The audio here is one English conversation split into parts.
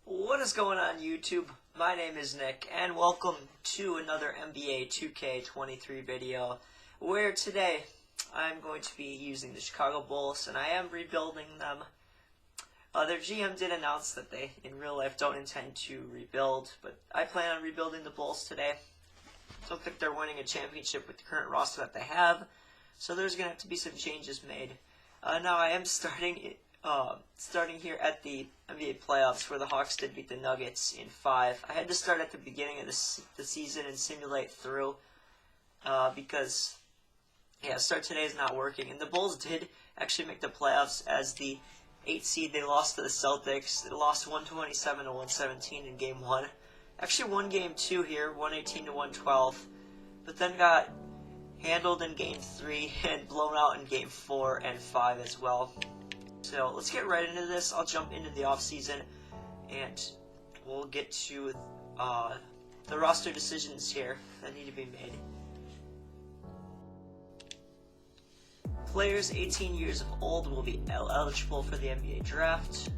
What is going on YouTube? My name is Nick and welcome to another NBA 2K23 video where today I'm going to be using the Chicago Bulls and I am rebuilding them. Their GM did announce that they in real life don't intend to rebuild, but I plan on rebuilding the Bulls today. Don't think they're winning a championship with the current roster that they have, so there's going to have to be some changes made. Now I am starting here at the NBA playoffs where the Hawks did beat the Nuggets in 5. I had to start at the beginning of the season and simulate through because start today is not working. And the Bulls did actually make the playoffs as the 8th seed. They lost to the Celtics. They lost 127 to 117 in Game 1. Actually won Game 2 here, 118 to 112, but then got handled in Game 3 and blown out in Game 4 and 5 as well. So let's get right into this. I'll jump into the offseason and we'll get to the roster decisions here that need to be made. Players 18 years of old will be eligible for the NBA draft.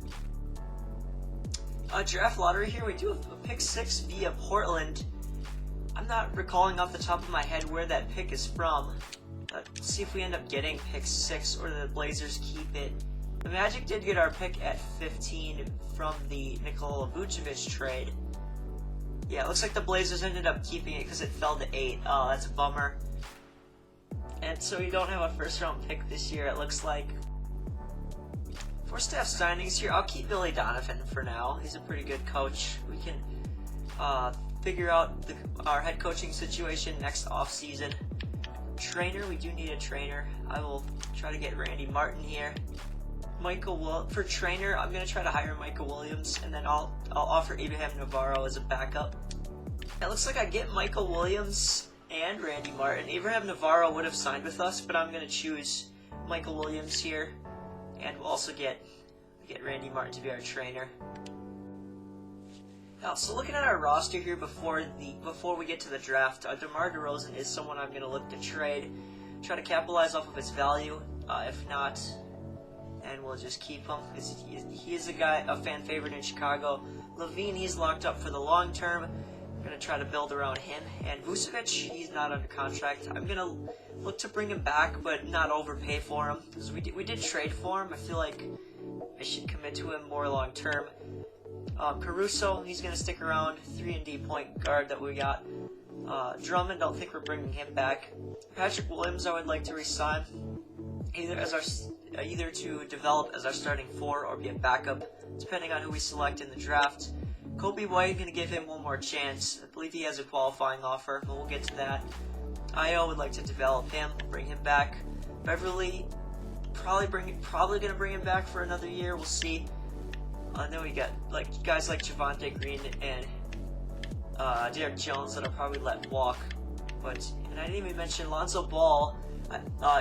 Draft lottery here, we do have a pick 6 via Portland. I'm not recalling off the top of my head where that pick is from. Let's see if we end up getting pick 6 or the Blazers keep it. The Magic did get our pick at 15 from the Nikola Vucevic trade. Yeah, it looks like the Blazers ended up keeping it because it fell to 8. Oh, that's a bummer. And so we don't have a first round pick this year, it looks like. For staff signings here, I'll keep Billy Donovan for now. He's a pretty good coach. We can figure out our head coaching situation next offseason. Trainer, we do need a trainer. I will try to get Randy Martin here. For trainer, I'm going to try to hire Michael Williams, and then I'll offer Abraham Navarro as a backup. It looks like I get Michael Williams and Randy Martin. Abraham Navarro would have signed with us, but I'm going to choose Michael Williams here, and we'll also get Randy Martin to be our trainer. Now, so looking at our roster here before we get to the draft, DeMar DeRozan is someone I'm going to look to trade, try to capitalize off of his value. If not, and we'll just keep him. He is a fan favorite in Chicago. Levine, he's locked up for the long term. I'm going to try to build around him. And Vucevic, he's not under contract. I'm going to look to bring him back, but not overpay for him. Because we did trade for him. I feel like I should commit to him more long term. Caruso, he's going to stick around. 3-and-D point guard that we got. Drummond, don't think we're bringing him back. Patrick Williams, I would like to resign. Either to develop as our starting 4 or be a backup, depending on who we select in the draft. Kobe White, going to give him one more chance. I believe he has a qualifying offer, but we'll get to that. Io would like to develop him, bring him back. Beverly, probably going to bring him back for another year. We'll see. Then we got guys like Javonte Green and Derek Jones that I'll probably let walk. And I didn't even mention Lonzo Ball.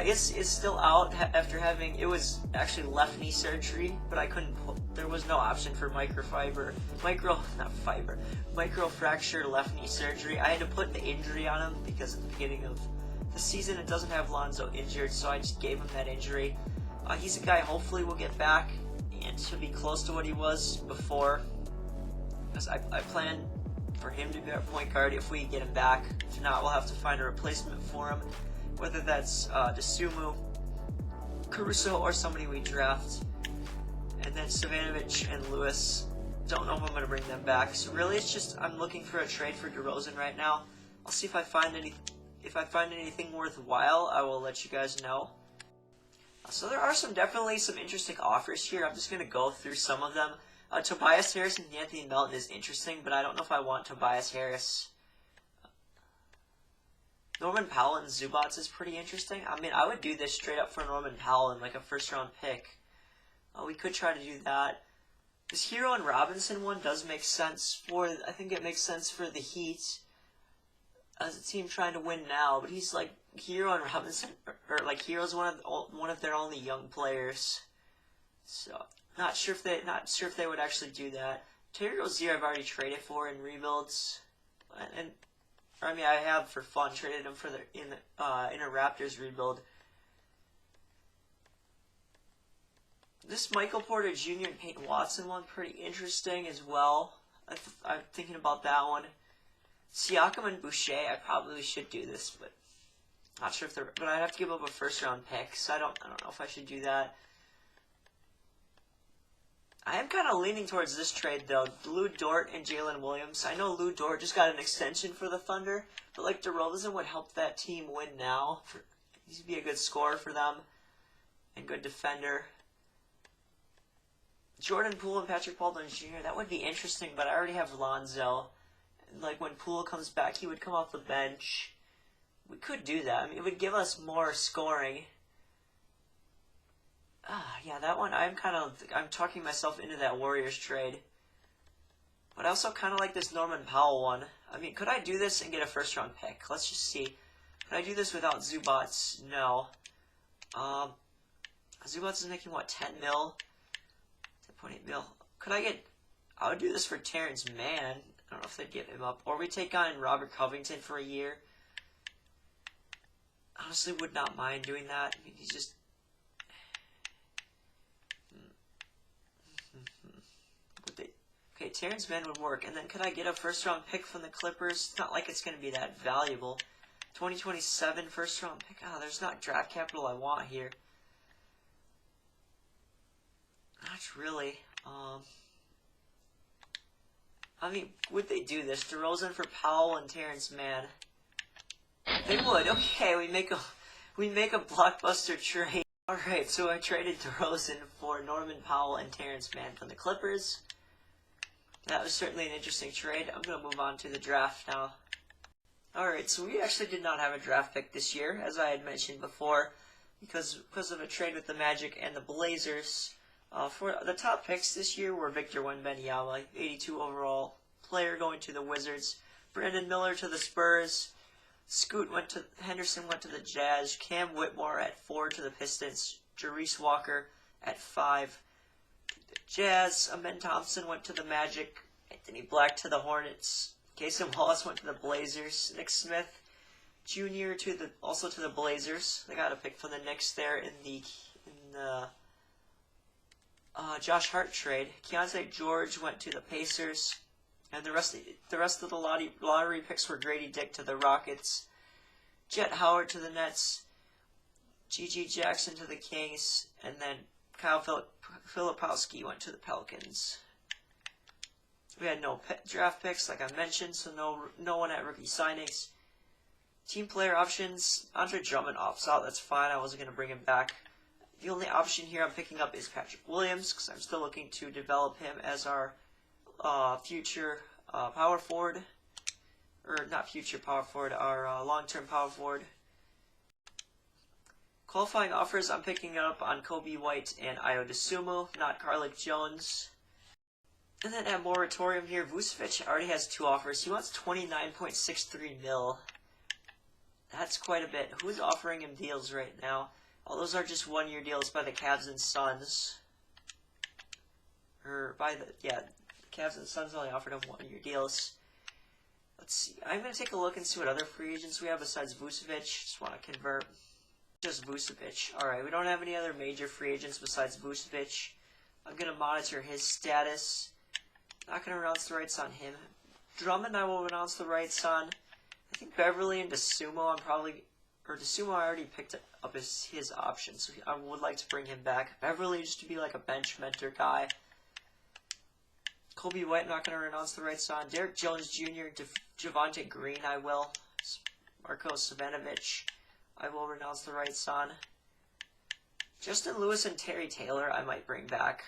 Is still out after it was actually left knee surgery, but there was no option for microfracture left knee surgery. I had to put the injury on him because at the beginning of the season it doesn't have Lonzo injured, so I just gave him that injury. He's a guy hopefully will get back and should be close to what he was before, because I plan for him to be our point guard if we get him back. If not, we'll have to find a replacement for him. Whether that's Desumu, Caruso, or somebody we draft. And then Savanovic and Lewis, don't know if I'm going to bring them back. So really it's just I'm looking for a trade for DeRozan right now. I'll see if I find anything worthwhile, I will let you guys know. So there are definitely some interesting offers here. I'm just going to go through some of them. Tobias Harris and Anthony Melton is interesting, but I don't know if I want Tobias Harris. Norman Powell and Zubats is pretty interesting. I mean, I would do this straight up for Norman Powell in like a first round pick. We could try to do that. This Hero and Robinson one does make sense I think it makes sense for the Heat as a team trying to win now. But he's like Hero and Robinson, or like Hero's one of their only young players. So not sure if they would actually do that. Terry Rozier I've already traded for in rebuilds, I have for fun traded him for in a Raptors rebuild. This Michael Porter Jr. and Peyton Watson one, pretty interesting as well. I'm thinking about that one. Siakam and Boucher, I probably should do this, but not sure if they're. But I'd have to give up a first-round pick, so I don't know if I should do that. I am kind of leaning towards this trade, though. Lou Dort and Jalen Williams. I know Lou Dort just got an extension for the Thunder, but like DeRozan would help that team win now. He'd be a good scorer for them and good defender. Jordan Poole and Patrick Baldwin Jr., that would be interesting, but I already have Lonzo. Like, when Poole comes back, he would come off the bench. We could do that. I mean, it would give us more scoring. Yeah, that one, I'm talking myself into that Warriors trade. But I also kind of like this Norman Powell one. I mean, could I do this and get a first-round pick? Let's just see. Could I do this without Zubats? No. Zubats is making, what, 10 mil? 10.8 mil. Could I get... I would do this for Terrence Mann. I don't know if they'd give him up. Or we take on Robert Covington for a year. Honestly, would not mind doing that. I mean, he's just... Okay, Terrence Mann would work. And then could I get a first-round pick from the Clippers? It's not like it's going to be that valuable. 2027 first-round pick. Oh, there's not draft capital I want here. Not really. I mean, would they do this? DeRozan for Powell and Terrence Mann. They would. Okay, we make a blockbuster trade. All right, so I traded DeRozan for Norman Powell and Terrence Mann from the Clippers. That was certainly an interesting trade. I'm going to move on to the draft now. Alright, so we actually did not have a draft pick this year, as I had mentioned before, because of a trade with the Magic and the Blazers. For the top picks this year were Victor Wembanyama, 82 overall player, going to the Wizards. Brandon Miller to the Spurs. Henderson went to the Jazz. Cam Whitmore at 4 to the Pistons. Jarice Walker at 5 to the Jazz. Amen Thompson went to the Magic. Anthony Black to the Hornets. Casey Wallace went to the Blazers. Nick Smith Jr. also to the Blazers. They got a pick from the Knicks there in the Josh Hart trade. Keontae George went to the Pacers, and the rest of the lottery picks were Grady Dick to the Rockets, Jet Howard to the Nets, G.G. Jackson to the Kings, and then Kyle Filipowski went to the Pelicans. We had no draft picks, like I mentioned, so no one at rookie signings. Team player options, Andre Drummond opts out. That's fine. I wasn't going to bring him back. The only option here I'm picking up is Patrick Williams, because I'm still looking to develop him as our future power forward. Or not future power forward, our long-term power forward. Qualifying offers, I'm picking up on Kobe White and Ayo Dosunmu, not Carlik Jones. And then at moratorium here, Vucevic already has 2 offers. He wants 29.63 mil. That's quite a bit. Who's offering him deals right now? All those are just 1-year deals by the Cavs and Suns. The Cavs and Suns only offered him 1-year deals. Let's see. I'm going to take a look and see what other free agents we have besides Vucevic. Just want to convert. Just Vucevic. Alright, we don't have any other major free agents besides Vucevic. I'm going to monitor his status. Not going to renounce the rights on him. Drummond I will renounce the rights on. I think Beverly and Dosunmu Dosunmu I already picked up his option, so I would like to bring him back. Beverly just to be like a bench mentor guy. Kobe White, I'm not going to renounce the rights on. Derek Jones Jr., Javonte Green, I will. Marko Savanovic, I will renounce the rights on. Justin Lewis and Terry Taylor, I might bring back.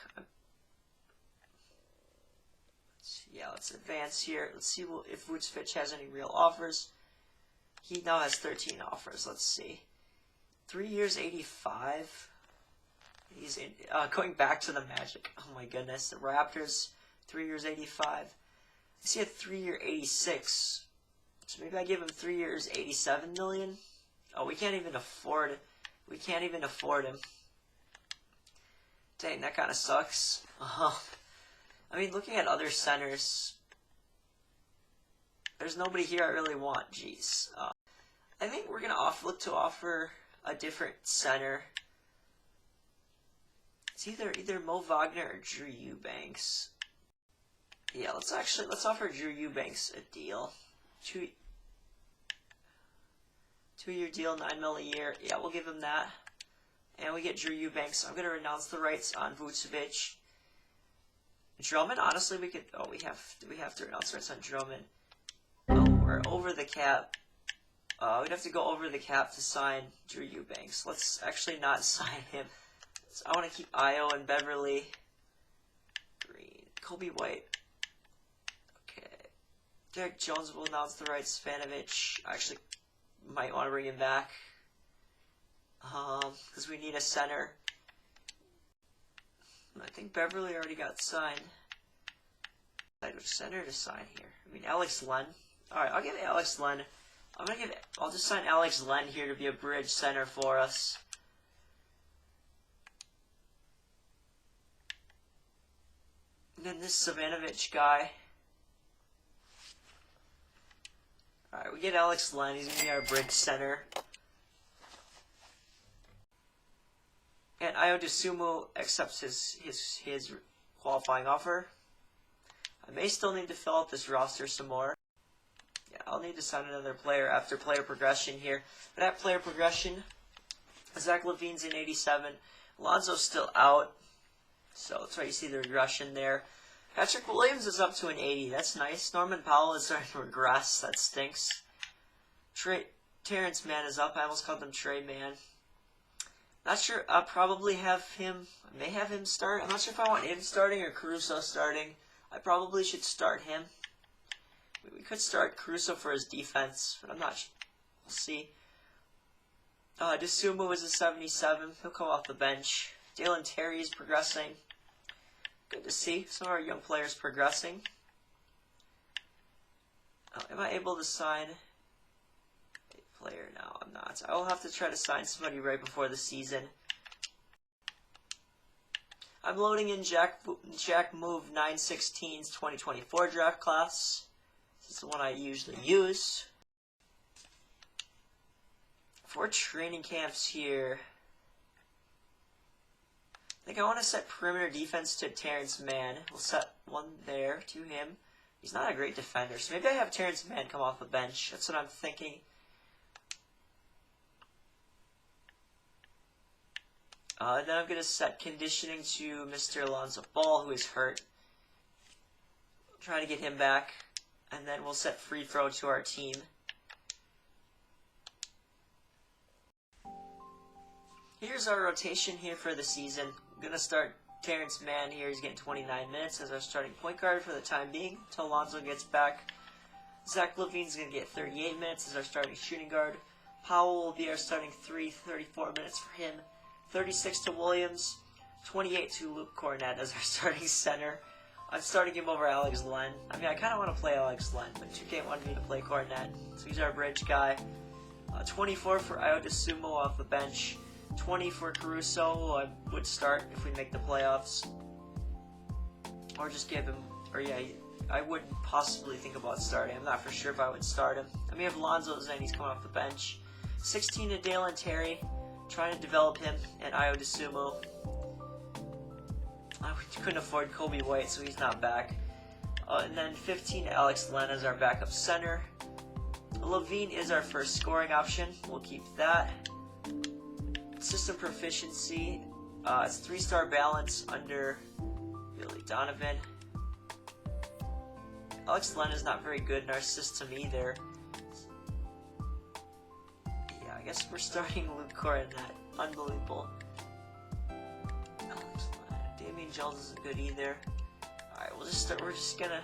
Let's advance here. Let's see if Vucevic has any real offers. He now has 13 offers. Let's see. 3 years, 85. He's going back to the Magic. Oh my goodness. The Raptors, 3 years, 85. I see a 3-year, 86. So maybe I give him 3 years, 87 million. Oh, we can't even afford him. Dang, that kind of sucks. I mean, looking at other centers, there's nobody here I really want. Jeez. I think we're going to look to offer a different center. It's either Mo Wagner or Drew Eubanks. Yeah, let's offer Drew Eubanks a deal. Two-year deal, $9 million a year. Yeah, we'll give him that. And we get Drew Eubanks. I'm gonna renounce the rights on Vucevic. Drummond, honestly, we could. Oh, do we have to renounce rights on Drummond? Oh, we're over the cap. We'd have to go over the cap to sign Drew Eubanks. Let's actually not sign him. So I want to keep Io and Beverly. Green, Kobe White. Okay. Derek Jones will announce the rights. Spanovich, I actually might want to bring him back. Because we need a center. I think Beverly already got signed. Which center to sign here? I mean, Alex Len. Alright, I'll give Alex Len. I'll just sign Alex Len here to be a bridge center for us. And then this Savanovich guy. Alright, we get Alex Len. He's going to be our bridge center. And Io DeSumo accepts his qualifying offer. I may still need to fill out this roster some more. Yeah, I'll need to sign another player after player progression here. But at player progression, Zach LaVine's in 87. Alonzo's still out. So that's why you see the regression there. Patrick Williams is up to an 80. That's nice. Norman Powell is starting to regress. That stinks. Terrence Mann is up. I almost called him Trey Mann. Not sure. I'll probably have him. I may have him start. I'm not sure if I want him starting or Caruso starting. I probably should start him. We could start Caruso for his defense, but I'm not sure. We'll see. DeSumo is a 77. He'll come off the bench. Dalen Terry is progressing. Good to see some of our young players progressing. Am I able to sign a player? No, I'm not. I will have to try to sign somebody right before the season. I'm loading in Jack Move 916's 2024 draft class. This is the one I usually use. For training camps here, I think I want to set perimeter defense to Terrence Mann. We'll set one there to him. He's not a great defender, so maybe I have Terrence Mann come off the bench. That's what I'm thinking. Then I'm going to set conditioning to Mr. Alonzo Ball, who is hurt. Try to get him back. And then we'll set free throw to our team. Here's our rotation here for the season. I'm going to start Terrence Mann here. He's getting 29 minutes as our starting point guard for the time being until Alonzo gets back. Zach LaVine's going to get 38 minutes as our starting shooting guard. Powell will be our starting 34 minutes for him. 36 to Williams. 28 to Luke Cornett as our starting center. I'm starting him over Alex Len. I mean, I kind of want to play Alex Len, but 2K wanted me to play Cornett. So he's our bridge guy. 24 for Io DeSumo off the bench. 20 for Caruso. I would start if we make the playoffs. Or just give him, or yeah, I would possibly think about starting. I'm not for sure if I would start him. I mean, if Lonzo's in, he's coming off the bench. 16 to Dalen Terry. Trying to develop him, and Io DeSumo. We couldn't afford Kobe White, so he's not back. And then 15 to Alex Len as our backup center. LaVine is our first scoring option. We'll keep that. System proficiency. It's 3-star balance under Billy Donovan. Alex Len is not very good in our system either. Yeah, I guess we're starting Luke Cornett. Unbelievable. Damian Jones isn't good either. Alright, we'll just start. We're just gonna.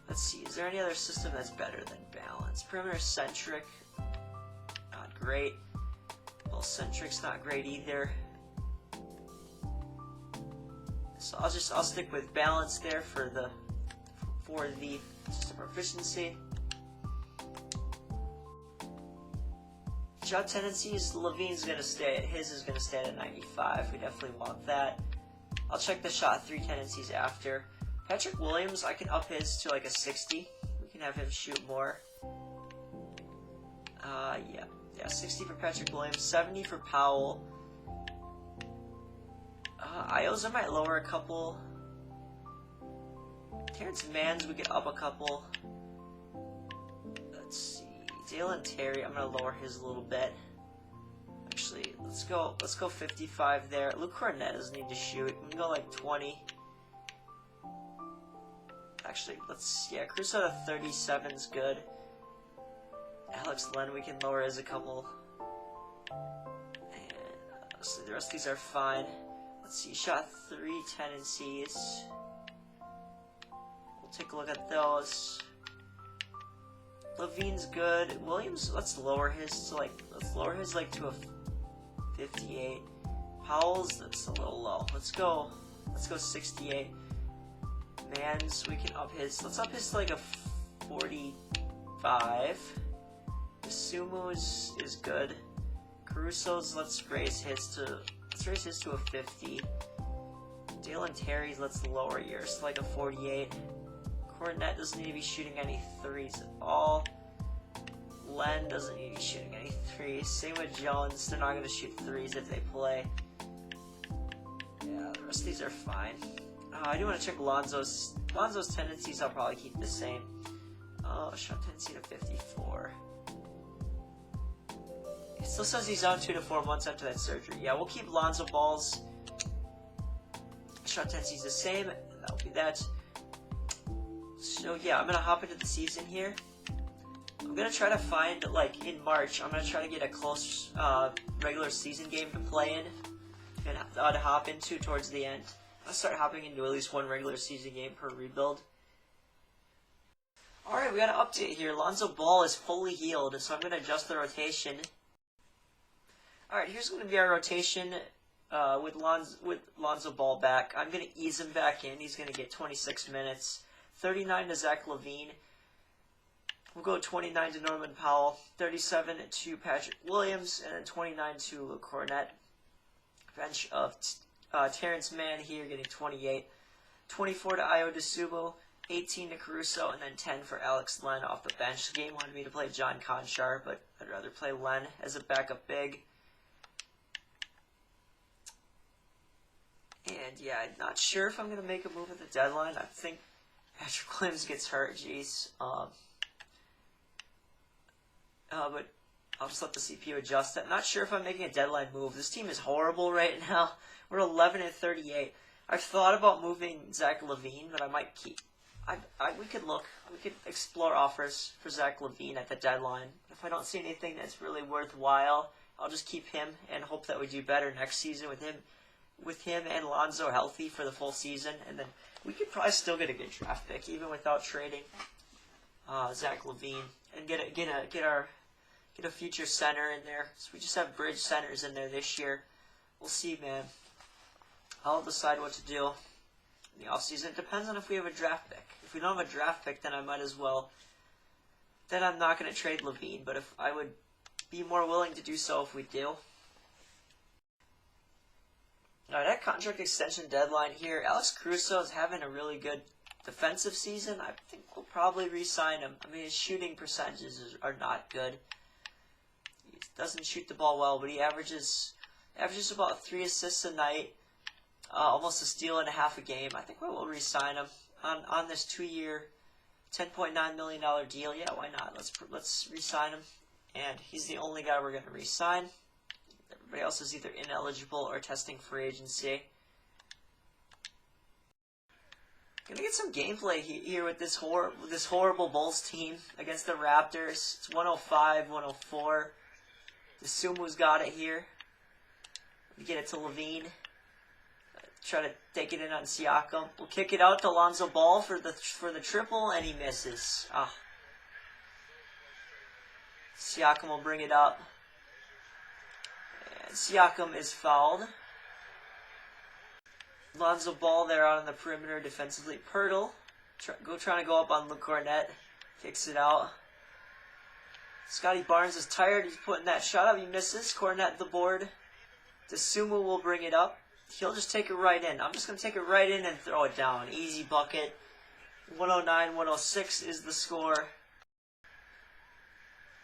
Let's see. Is there any other system that's better than balance? Perimeter centric. Not great. Well, centric's not great either. So I'll stick with balance there for the system proficiency. Shot tendencies. LaVine's gonna stay. His is gonna stay at 95. We definitely want that. I'll check the shot 3 tendencies after. Patrick Williams, I can up his to like a 60. We can have him shoot more. Yeah, 60 for Patrick Williams, 70 for Powell. IOs I might lower a couple. Terrence Manns we could up a couple. Let's see. Dalen Terry, I'm gonna lower his a little bit. Actually, let's go 55 there. Luke Cornett doesn't need to shoot. We can go like 20. Actually, Crusoe to 37 is good. Alex Len, we can lower his a couple. And so the rest of these are fine. Let's see, shot 3 tendencies. We'll take a look at those. Levine's good. Williams, let's lower his to to a 58. Powell's, that's a little low. Let's go 68. Mans, we can up his. Let's up his to like a 45. Sumo's is good. Caruso's, let's raise his to a 50. Dalen Terry's, let's lower yours to like a 48. Cornett doesn't need to be shooting any threes at all. Len doesn't need to be shooting any threes. Same with Jones. They're not going to shoot threes if they play. Yeah, the rest of these are fine. I do want to check Lonzo's tendencies. I'll probably keep the same. Shot tendency to 54. It still says he's out 2 to 4 months after that surgery. Yeah, we'll keep Lonzo Ball's shot tendency's the same. That'll be that. So yeah, I'm gonna hop into the season here. I'm gonna try to find, like, in March, I'm gonna try to get a close regular season game to play in and to hop into towards the end. I'll start hopping into at least one regular season game per rebuild. Alright, we got an update here. Lonzo Ball is fully healed, so I'm gonna adjust the rotation. Alright, here's gonna be our rotation with Lonzo Ball back. I'm gonna ease him back in. He's gonna get 26 minutes. 39 to Zach LaVine. We'll go 29 to Norman Powell, 37 to Patrick Williams, and then 29 to Luke Cornett. Bench of Terrence Mann here getting 28. 24 to Ayo DeSumo, 18 to Caruso, and then 10 for Alex Len off the bench. The game wanted me to play John Conchar, but I'd rather play Len as a backup big. And yeah, I'm not sure if I'm going to make a move at the deadline. I think Patrick Williams gets hurt, jeez. But I'll just let the CPU adjust it. I'm not sure if I'm making a deadline move. This team is horrible right now. We're 11 and 38. I've thought about moving Zach LaVine, but I might keep. We could explore offers for Zach LaVine at the deadline. If I don't see anything that's really worthwhile, I'll just keep him and hope that we do better next season with him and Lonzo healthy for the full season, and then we could probably still get a good draft pick even without trading Zach LaVine and get a future center in there. So we just have bridge centers in there this year. We'll see, man. I'll decide what to do in the offseason. It depends on if we have a draft pick. If we don't have a draft pick, then I might as well. Then I'm not going to trade LaVine, but if I would be more willing to do so if we do. Alright, that contract extension deadline here. Alex Caruso is having a really good defensive season. I think we'll probably re-sign him. I mean, his shooting percentages are not good. He doesn't shoot the ball well, but he averages about 3 assists a night, almost a steal and a half a game. I think we will re-sign him on this 2-year, $10.9 million deal. Yeah, why not? Let's re-sign him. And he's the only guy we're going to re-sign. Everybody else is either ineligible or testing free agency. Gonna get some gameplay here with this horrible Bulls team against the Raptors. It's 105-104. DeSumu's got it here. We get it to LaVine. Try to take it in on Siakam. We'll kick it out to Lonzo Ball for the triple, and he misses. Siakam will bring it up. And Siakam is fouled. Lonzo Ball there out on the perimeter defensively. Pirtle trying to go up on Luke Cornett. Kicks it out. Scotty Barnes is tired. He's putting that shot up. He misses. Cornett the board. DeSumo will bring it up. He'll just take it right in. I'm just going to take it right in and throw it down. Easy bucket. 109-106 is the score.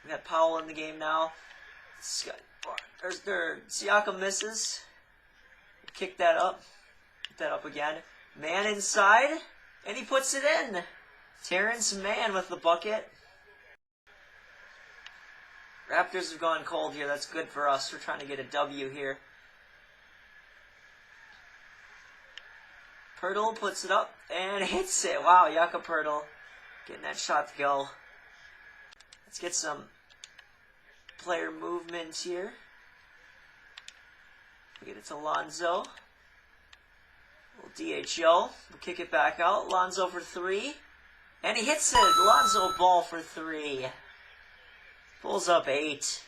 We got Powell in the game now. Siakam misses. kick that up. Get that up again. Man inside, and he puts it in. Terrence Mann with the bucket. Raptors have gone cold here. That's good for us. We're trying to get a W here. Pirtle puts it up and hits it. Wow, Jakob Pirtle getting that shot to go. Let's get some player movement here. We get it to Lonzo. Little DHO. We'll kick it back out. Lonzo for three. And he hits it. Lonzo Ball for three. Pulls up 8.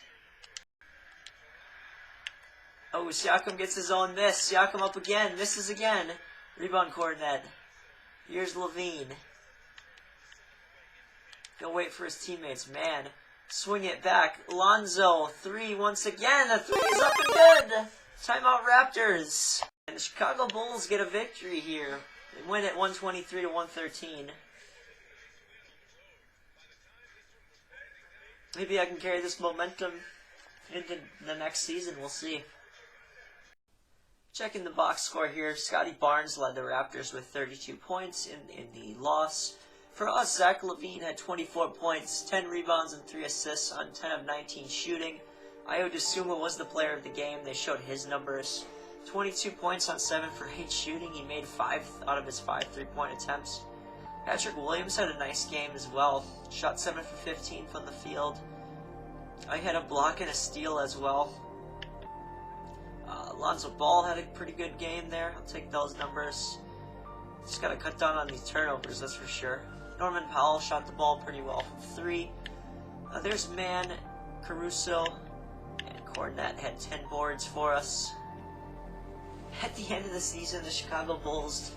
Oh, Siakam gets his own miss. Siakam up again. Misses again. Rebound Cornet. Here's Levine. Gonna wait for his teammates. Man. Swing it back. Lonzo. 3 once again. The 3 is up and good. Timeout Raptors. And the Chicago Bulls get a victory here. They win at 123 to 113. Maybe I can carry this momentum into the next season. We'll see. Checking the box score here. Scotty Barnes led the Raptors with 32 points in the loss. For us, Zach LaVine had 24 points, 10 rebounds, and 3 assists on 10 of 19 shooting. Ayo Dosunmu was the player of the game. They showed his numbers. 22 points on 7 for 8 shooting. He made 5 out of his 5 3-point attempts. Patrick Williams had a nice game as well. Shot 7 for 15 from the field. I had a block and a steal as well. Lonzo Ball had a pretty good game there. I'll take those numbers. Just got to cut down on these turnovers, that's for sure. Norman Powell shot the ball pretty well from 3. There's Mann, Caruso, and Cornet had 10 boards for us. At the end of the season, the Chicago Bulls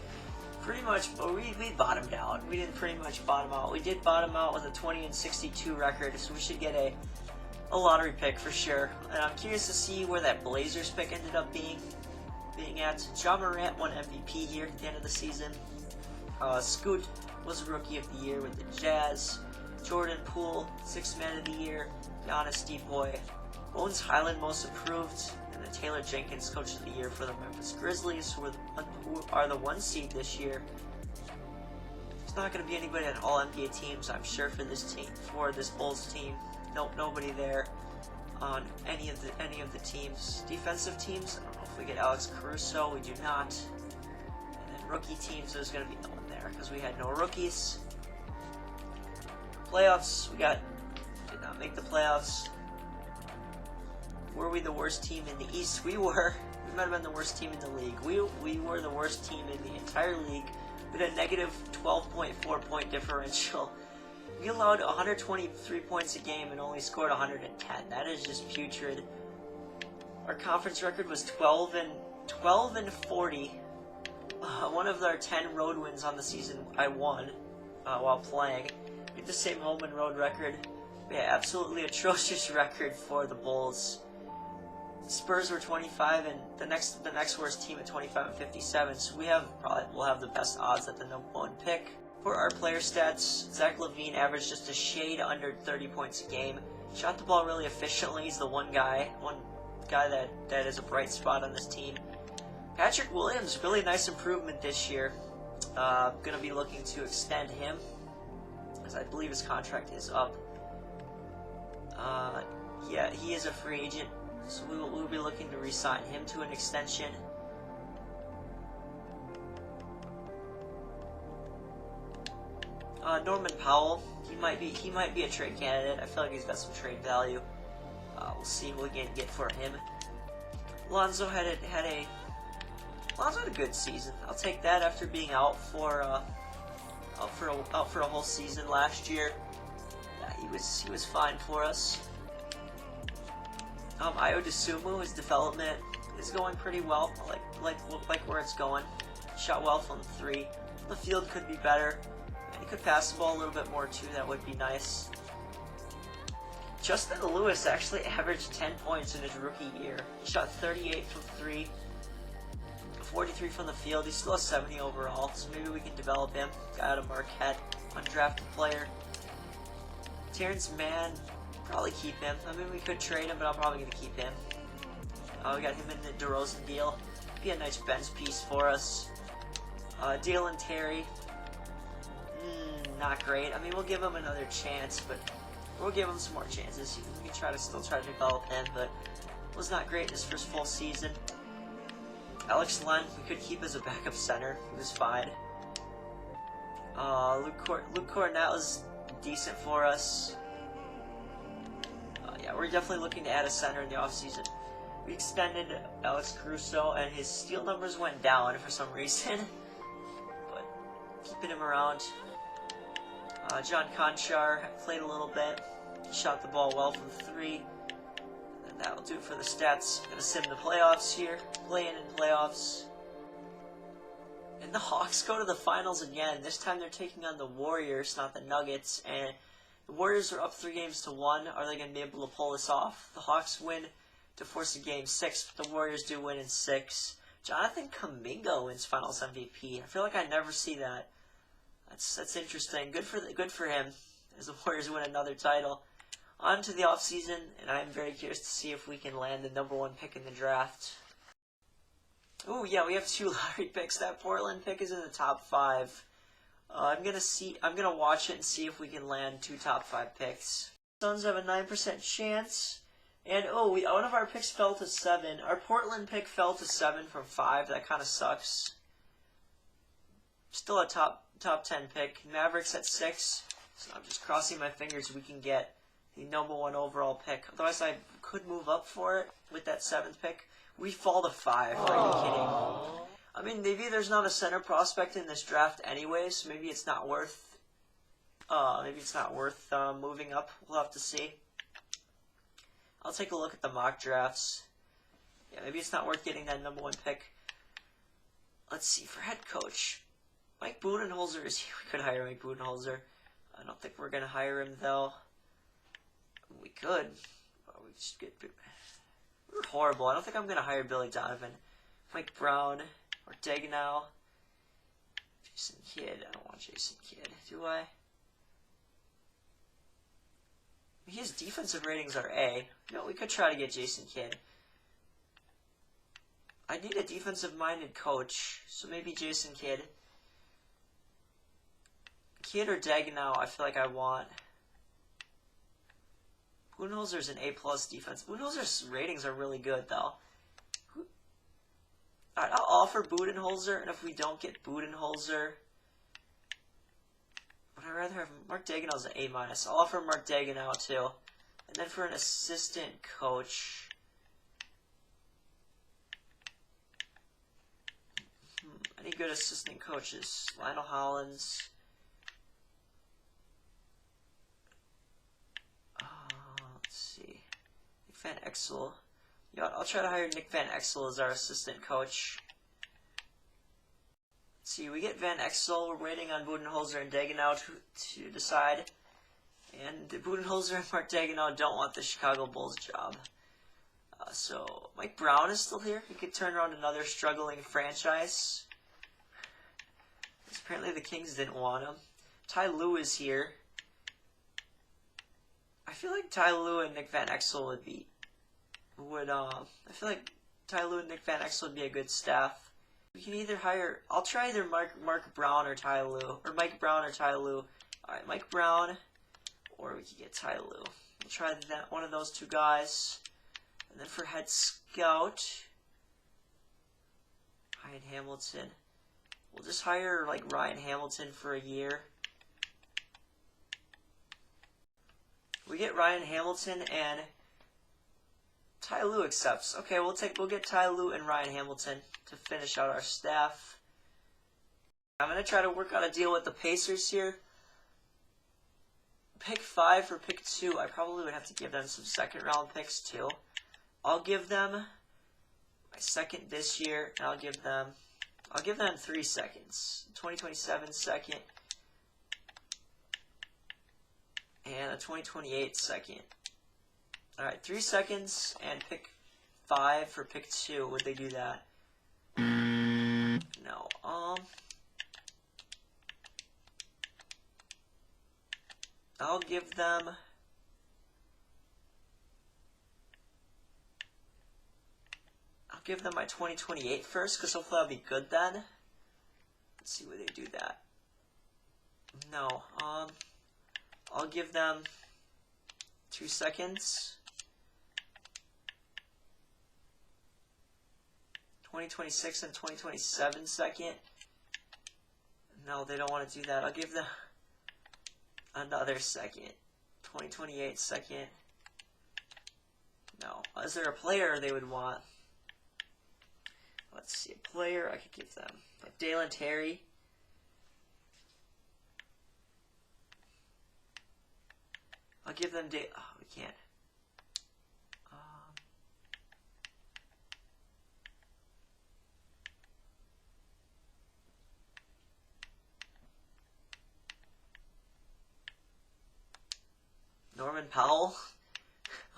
pretty much, we bottomed out. We didn't pretty much bottom out. We did bottom out with a 20-62 record, so we should get a lottery pick for sure. And I'm curious to see where that Blazers pick ended up being at. Ja Morant won MVP here at the end of the season. Scoot was Rookie of the Year with the Jazz. Jordan Poole, 6th Man of the Year. Giannis D-Boy. Bones Highland Most Improved. And then Taylor Jenkins Coach of the Year for the Memphis Grizzlies, who are the 1 seed this year. There's not going to be anybody on all NBA teams, I'm sure, for this team, for this Bulls team. Nope, nobody there on any of the teams. Defensive teams, I don't know if we get Alex Caruso, we do not. And then rookie teams, there's going to be no one there because we had no rookies. Playoffs, did not make the playoffs. Were we the worst team in the East? We were. We might have been the worst team in the league. We were the worst team in the entire league with a negative 12.4 point differential. We allowed 123 points a game and only scored 110. That is just putrid. Our conference record was 12 and 40. One of our 10 road wins on the season I won while playing. We had the same home and road record. We had absolutely atrocious record for the Bulls. Spurs were 25 and the next worst team at 25 and 57. So we'll have the best odds at the number 1 pick. For our player stats, Zach LaVine averaged just a shade under 30 points a game. Shot the ball really efficiently. He's the one guy that is a bright spot on this team. Patrick Williams, really nice improvement this year. Going to be looking to extend him, because I believe his contract is up. Yeah, he is a free agent, so we will be looking to re-sign him to an extension. Norman Powell, he might be a trade candidate. I feel like he's got some trade value. We'll see what we can get for him. Lonzo had a good season. I'll take that after being out for a whole season last year. Yeah, he was fine for us. Ayo Dosunmu, his development is going pretty well. Like where it's going. Shot well from 3. The field could be better. He could pass the ball a little bit more too, that would be nice. Justin Lewis actually averaged 10 points in his rookie year. He shot 38 from 3, 43 from the field. He still has 70 overall, so maybe we can develop him. Guy out of Marquette, undrafted player. Terrence Mann, probably keep him. I mean, we could trade him, but I'm probably going to keep him. We got him in the DeRozan deal. be a nice bench piece for us. Dalen Terry, not great. I mean, we'll give him another chance, but we'll give him some more chances. We can still try to develop him, but was not great in his first full season. Alex Len, we could keep as a backup center. He was fine. Luke Cornett was decent for us. Yeah, we're definitely looking to add a center in the offseason. We extended Alex Caruso, and his steal numbers went down for some reason. But keeping him around. John Conchar played a little bit. He shot the ball well from 3. And that'll do it for the stats. Gonna sim the playoffs here. Play-in and playoffs. And the Hawks go to the finals again. This time they're taking on the Warriors, not the Nuggets. And the Warriors are up 3-1. Are they going to be able to pull this off? The Hawks win to force a game 6, but the Warriors do win in 6. Jonathan Kuminga wins Finals MVP. I feel like I never see that. That's interesting. Good for him as the Warriors win another title. On to the offseason, and I'm very curious to see if we can land the #1 pick in the draft. Oh yeah, we have 2 lottery picks. That Portland pick is in the top 5. I'm gonna watch it and see if we can land 2 top 5 picks. Suns have a 9% chance, and one of our picks fell to 7. Our Portland pick fell to 7 from 5. That kind of sucks. Still a top 10 pick. Mavericks at 6. So I'm just crossing my fingers we can get the #1 overall pick. Otherwise, I could move up for it with that 7th pick. We fall to 5. Are you kidding? I mean, maybe there's not a center prospect in this draft anyway, so maybe it's not worth. Moving up. We'll have to see. I'll take a look at the mock drafts. Yeah, maybe it's not worth getting that #1 pick. Let's see for head coach. Mike Budenholzer is here. We could hire Mike Budenholzer. I don't think we're gonna hire him though. We could. But we just get. We're horrible. I don't think I'm gonna hire Billy Donovan. Mike Brown or Dagenau. Jason Kidd. I don't want Jason Kidd, do I? His defensive ratings are A. No, we could try to get Jason Kidd. I need a defensive-minded coach, so maybe Jason Kidd. Kidd or Dagenau, I feel like I want. Budenholzer's an A+ defense. Budenholzer's ratings are really good, though. Alright, I'll offer Budenholzer, and if we don't get Budenholzer, would I rather have Mark Dagenau's an A-. I'll offer Mark Dagenau, too. And then for an assistant coach, any good assistant coaches? Lionel Hollins. Let's see. Nick Van Exel. You know what, I'll try to hire Nick Van Exel as our assistant coach. Let's see, we get Van Exel. We're waiting on Budenholzer and Dagenau to decide. And Budenholzer and Mark Dagenau don't want the Chicago Bulls job. So Mike Brown is still here. He could turn around another struggling franchise. Apparently the Kings didn't want him. Ty Lue is here. I feel like Ty Lue and Nick Van Exel would be I feel like Ty Lue and Nick Van Exel would be a good staff. We can either hire. I'll try either Mark Brown or Ty Lue, or Mike Brown or Ty Lue. All right, Mike Brown, or we could get Ty Lue. We'll try one of those 2 guys, and then for head scout, Ryan Hamilton. We'll just hire like Ryan Hamilton for a year. We get Ryan Hamilton and Ty Lue accepts. Okay, we'll get Ty Lue and Ryan Hamilton to finish out our staff. I'm gonna try to work out a deal with the Pacers here. Pick 5 for pick 2. I probably would have to give them some 2nd round picks too. I'll give them my 2nd this year, and I'll give them 3 seconds. 2027 2nd and a 2028 2nd. Alright, 3 seconds and pick 5 for pick 2. Would they do that? No. I'll give them I'll give them my 2028 first, because hopefully I'll be good then. Let's see where they do that. No, I'll give them 2 seconds. 2026 and 2027 second. No, they don't want to do that. I'll give them another second. 2028 second. No. Is there a player they would want? Let's see. A player I could give them. Like Dale and Terry. I'll give them oh, we can't. Norman Powell.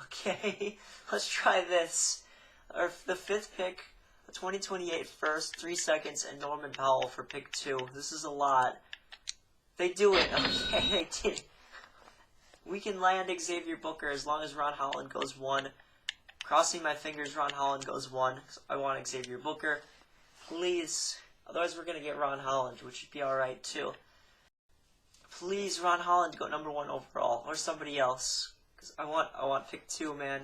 Okay, let's try this. The 5th pick, the 2028 first, 3 seconds, and Norman Powell for pick 2. This is a lot. They do it. Okay, they did. We can land Xavier Booker as long as Ron Holland goes 1. Crossing my fingers, Ron Holland goes 1. I want Xavier Booker. Please. Otherwise, we're going to get Ron Holland, which would be alright, too. Please, Ron Holland, go number 1 overall, or somebody else. Because I want pick 2, man.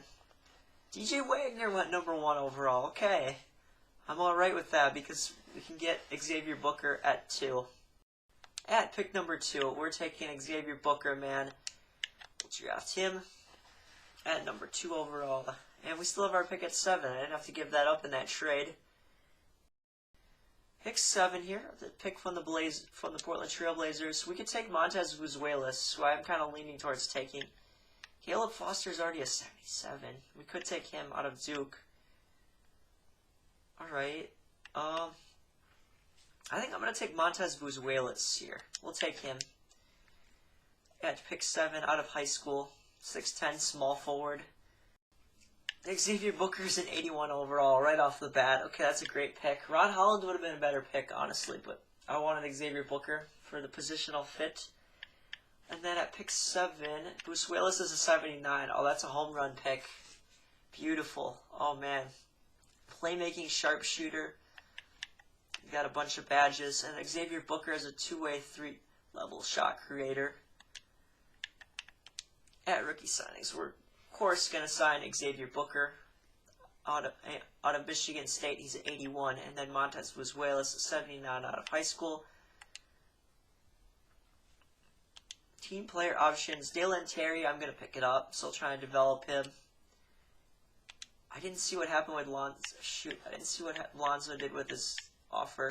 DJ Wagner went number 1 overall. Okay. I'm alright with that, because we can get Xavier Booker at 2. At pick number 2, we're taking Xavier Booker, man. We'll draft him at number 2 overall. And we still have our pick at 7. I didn't have to give that up in that trade. Pick 7 here, the pick from the Portland Trail Blazers. We could take Montez Vuzuelas, who I'm kind of leaning towards taking. Caleb Foster's already a 77. We could take him out of Duke. Alright. I think I'm going to take Montez Vuzuelas here. We'll take him. At pick 7 out of high school. 6'10", small forward. Xavier Booker's an 81 overall right off the bat. Okay, that's a great pick. Ron Holland would have been a better pick, honestly, but I wanted Xavier Booker for the positional fit. And then at pick 7, Vuzuelas is a 79. Oh, that's a home run pick. Beautiful. Oh, man. Playmaking sharpshooter. You got a bunch of badges. And Xavier Booker is a 2-way, 3-level shot creator. At rookie signings, we're, of course, going to sign Xavier Booker out of Michigan State. He's an 81. And then Montez Vuzuelas, a 79 out of high school. Team player options. Dalen Terry, I'm going to pick it up. Still trying to develop him. I didn't see what happened with Lonzo. Shoot, I didn't see what Lonzo did with his offer.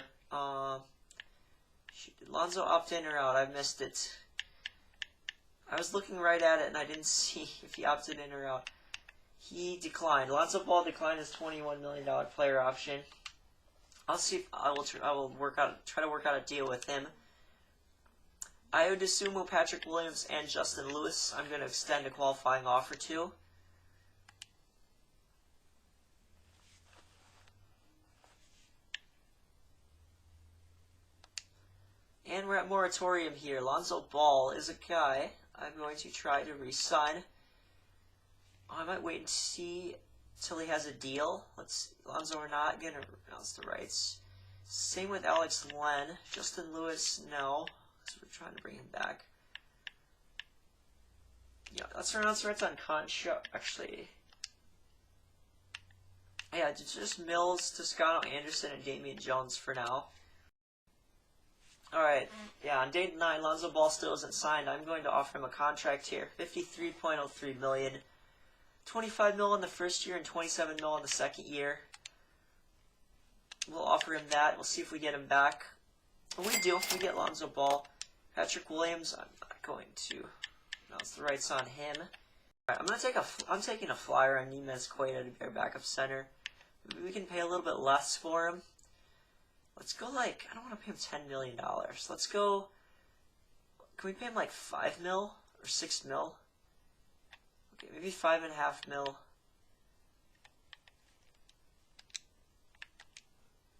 Shoot, did Lonzo opt in or out? I missed it. I was looking right at it and I didn't see if he opted in or out. He declined. Lonzo Ball declined his $21 million player option. I'll see if I will try to work out a deal with him. I would assume Patrick Williams and Justin Lewis I'm going to extend a qualifying offer to. And we're at moratorium here. Lonzo Ball is a guy I'm going to try to re-sign. I might wait and see till he has a deal. Lonzo, we're not going to announce the rights. Same with Alex Len. Justin Lewis, no. So we're trying to bring him back. Yeah, let's announce the rights on Concho. Actually, yeah, it's just Mills, Toscano, Anderson, and Damian Jones for now. Alright, yeah, on day 9, Lonzo Ball still isn't signed. I'm going to offer him a contract here. $53.03 million. $25 million in the first year and $27 million in the second year. We'll offer him that. We'll see if we get him back. When we do, if we get Lonzo Ball. Patrick Williams, I'm not going to announce the rights on him. Alright, I'm taking a flyer on Nemez Quaida to be our backup center. Maybe we can pay a little bit less for him. Let's go I don't want to pay him $10 million. Let's go, can we pay him like 5 mil or 6 mil? Okay, maybe 5.5 mil.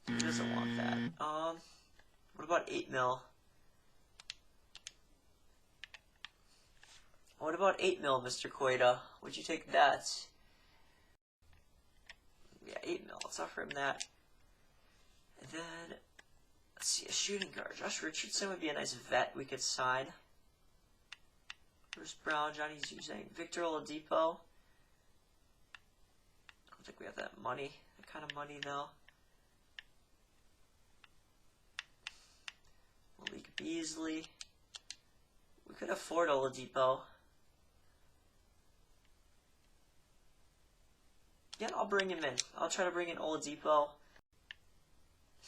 He doesn't want that. What about 8 mil? What about 8 mil, Mr. Quaida? Would you take that? Yeah, 8 mil. Let's offer him that. And then, let's see, a shooting guard. Josh Richardson would be a nice vet we could sign. Bruce Brown, Johnny's using Victor Oladipo. I don't think we have that money, that kind of money though. Malik Beasley. We could afford Oladipo. Yeah, I'll bring him in. I'll try to bring in Oladipo.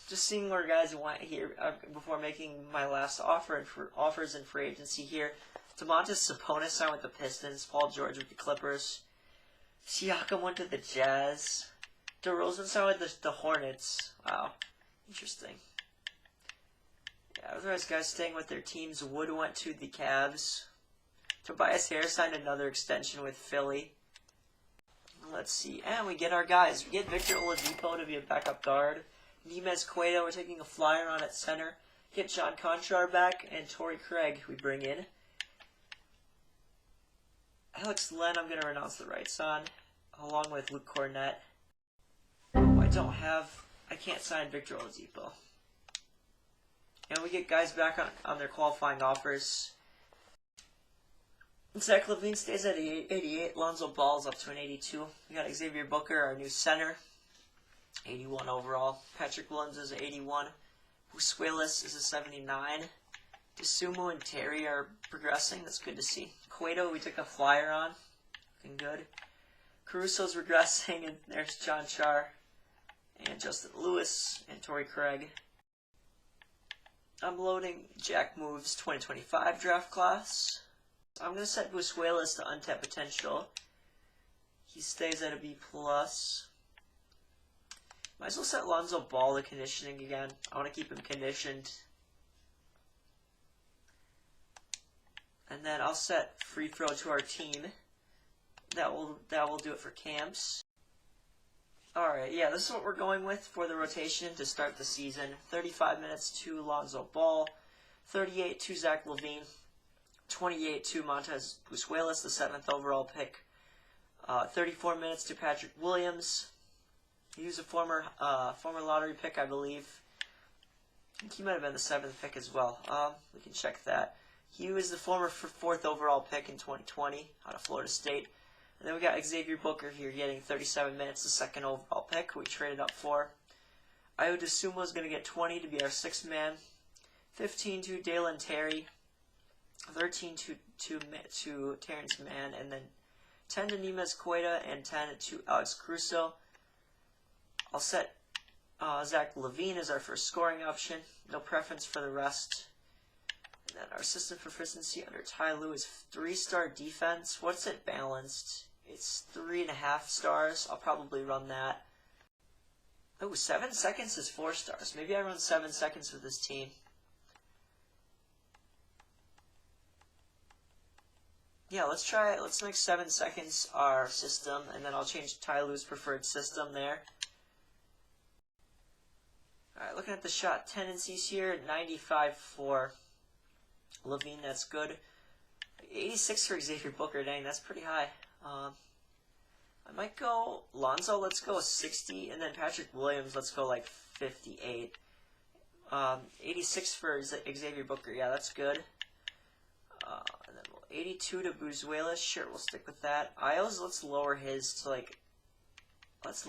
Just seeing where guys went here before making my last offers in free agency here. Domantas Sabonis signed with the Pistons. Paul George with the Clippers. Siakam went to the Jazz. DeRozan signed with the Hornets. Wow, interesting. Yeah, otherwise guys staying with their teams. Wood went to the Cavs. Tobias Harris signed another extension with Philly. Let's see. And we get our guys. We get Victor Oladipo to be a backup guard. Nemes Cueto, we're taking a flyer on at center. Get John Conchar back. And Torrey Craig we bring in. Alex Len, I'm going to renounce the rights on. Along with Luke Cornett. I can't sign Victor Oladipo. And we get guys back on their qualifying offers. Zach LaVine stays at 88. Lonzo Ball's up to an 82. We got Xavier Booker, our new center. 81 overall. Patrick Williams is an 81. Busquelis is a 79. DeSumo and Terry are progressing. That's good to see. Cueto, we took a flyer on. Looking good. Caruso's regressing, and there's John Char. And Justin Lewis and Torrey Craig. I'm loading Jack Moves 2025 draft class. I'm going to set Busquelis to untapped potential. He stays at a B+. Might as well set Lonzo Ball to conditioning again. I want to keep him conditioned. And then I'll set free throw to our team. That will do it for camps. Alright, yeah, this is what we're going with for the rotation to start the season. 35 minutes to Lonzo Ball. 38 to Zach LaVine. 28 to Montez Busquelis, the 7th overall pick. 34 minutes to Patrick Williams. He was a former lottery pick, I believe. I think he might have been the 7th pick as well. We can check that. He was the former 4th overall pick in 2020 out of Florida State. And then we got Xavier Booker here getting 37 minutes, the 2nd overall pick we traded up for. Ayo DeSumo is going to get 20 to be our 6th man. 15 to Dalen Terry. 13 to Terrence Mann, and then 10 to Nemes Cueto, and 10 to Alex Caruso. I'll set Zach LaVine as our first scoring option. No preference for the rest. And then our system for efficiency under Ty Lue is 3-star defense. What's it balanced? It's 3.5 stars. I'll probably run that. Oh, 7 seconds is 4 stars. Maybe I run 7 seconds with this team. Yeah, let's make 7 seconds our system, and then I'll change Ty Lue's preferred system there. Alright, looking at the shot tendencies here, 95 for LaVine, that's good. 86 for Xavier Booker, dang, that's pretty high. I might go Lonzo, let's go 60, and then Patrick Williams, let's go like 58. 86 for Xavier Booker, yeah, that's good. And then 82 to Busquelis, sure, we'll stick with that. Ayo's, let's lower his to let's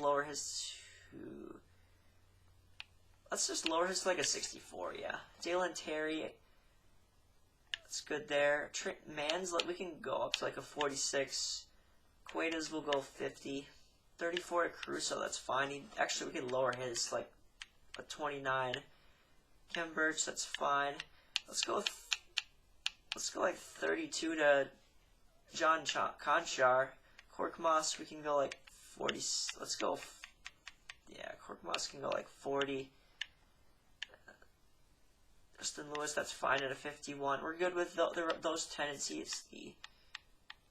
just lower his to like a 64, yeah. Dalen Terry, that's good there. Mann's, we can go up to like a 46. Cueto's will go 50. 34 to Caruso, that's fine. Actually, we can lower his to like a 29. Kem Birch, that's fine. Let's go like 32 to John Conchar. Korkmaz, we can go like 40. Let's go. Yeah, Korkmaz can go like 40. Justin Lewis, that's fine at a 51. We're good with those tendencies. The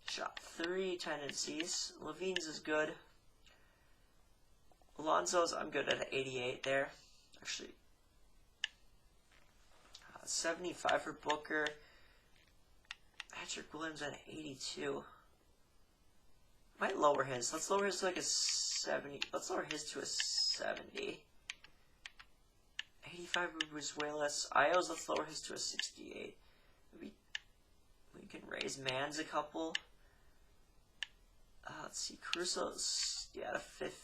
shot 3 tendencies. LaVine's is good. Alonzo's, I'm good at an 88 there. Actually, 75 for Booker. Patrick Williams at 82. Might lower his. Let's lower his to like a 70. Let's lower his to a 70. 85 Venezuela's. Io's, let's lower his to a 68. Maybe we can raise Mans a couple. Let's see, Caruso's, yeah, a 50.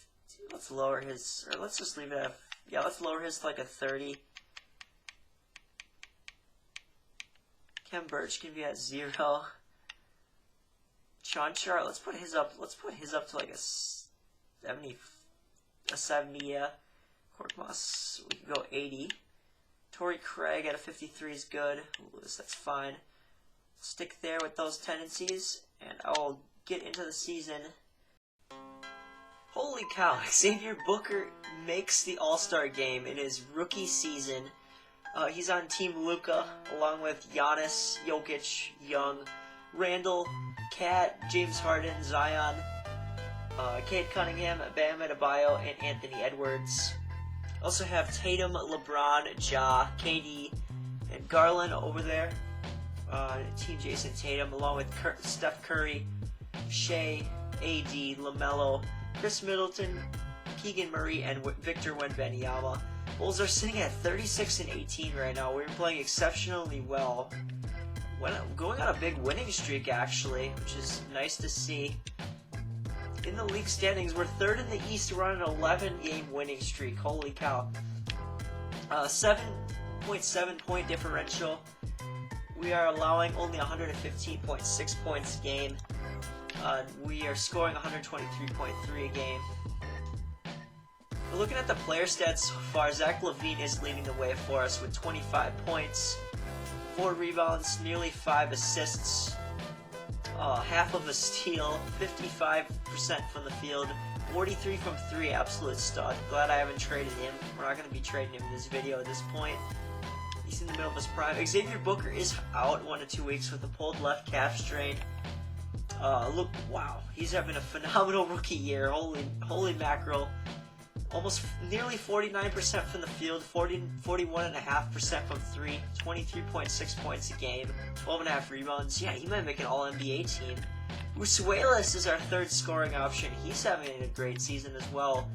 Let's lower his, or let's just leave it at, yeah, let's lower his to like a 30. Ken Birch can be at 0. Chanchar, let's put his up to like a 70, yeah. Korkmaz, we can go 80. Torrey Craig at a 53 is good. Lewis, that's fine. Stick there with those tendencies, and I'll get into the season. Holy cow, Xavier Booker makes the All-Star game in his rookie season. He's on Team Luka, along with Giannis, Jokic, Young, Randall, Cat, James Harden, Zion, Cade Cunningham, Bam Adebayo, and Anthony Edwards. Also have Tatum, LeBron, Ja, KD, and Garland over there. Team Jason Tatum, along with Steph Curry, Shea, AD, LaMelo, Chris Middleton, Keegan Murray, and Victor Wembanyama. Bulls are sitting at 36 and 18 right now. We're playing exceptionally well. Going on a big winning streak, actually, which is nice to see. In the league standings, we're third in the East. We're on an 11-game winning streak. Holy cow. 7.7 point differential. We are allowing only 115.6 points a game. We are scoring 123.3 a game. We're looking at the player stats so far. Zach LaVine is leading the way for us with 25 points, 4 rebounds, nearly 5 assists, half of a steal, 55% from the field, 43 from 3, absolute stud. Glad I haven't traded him. We're not going to be trading him in this video at this point. He's in the middle of his prime. Xavier Booker is out 1 to 2 weeks with a pulled left calf strain. Look, wow, he's having a phenomenal rookie year. Holy mackerel. Almost nearly 49% from the field, 41.5% from 3, 23.6 points a game, 12.5 rebounds. Yeah, he might make an All-NBA team. Usuelas is our third scoring option. He's having a great season as well.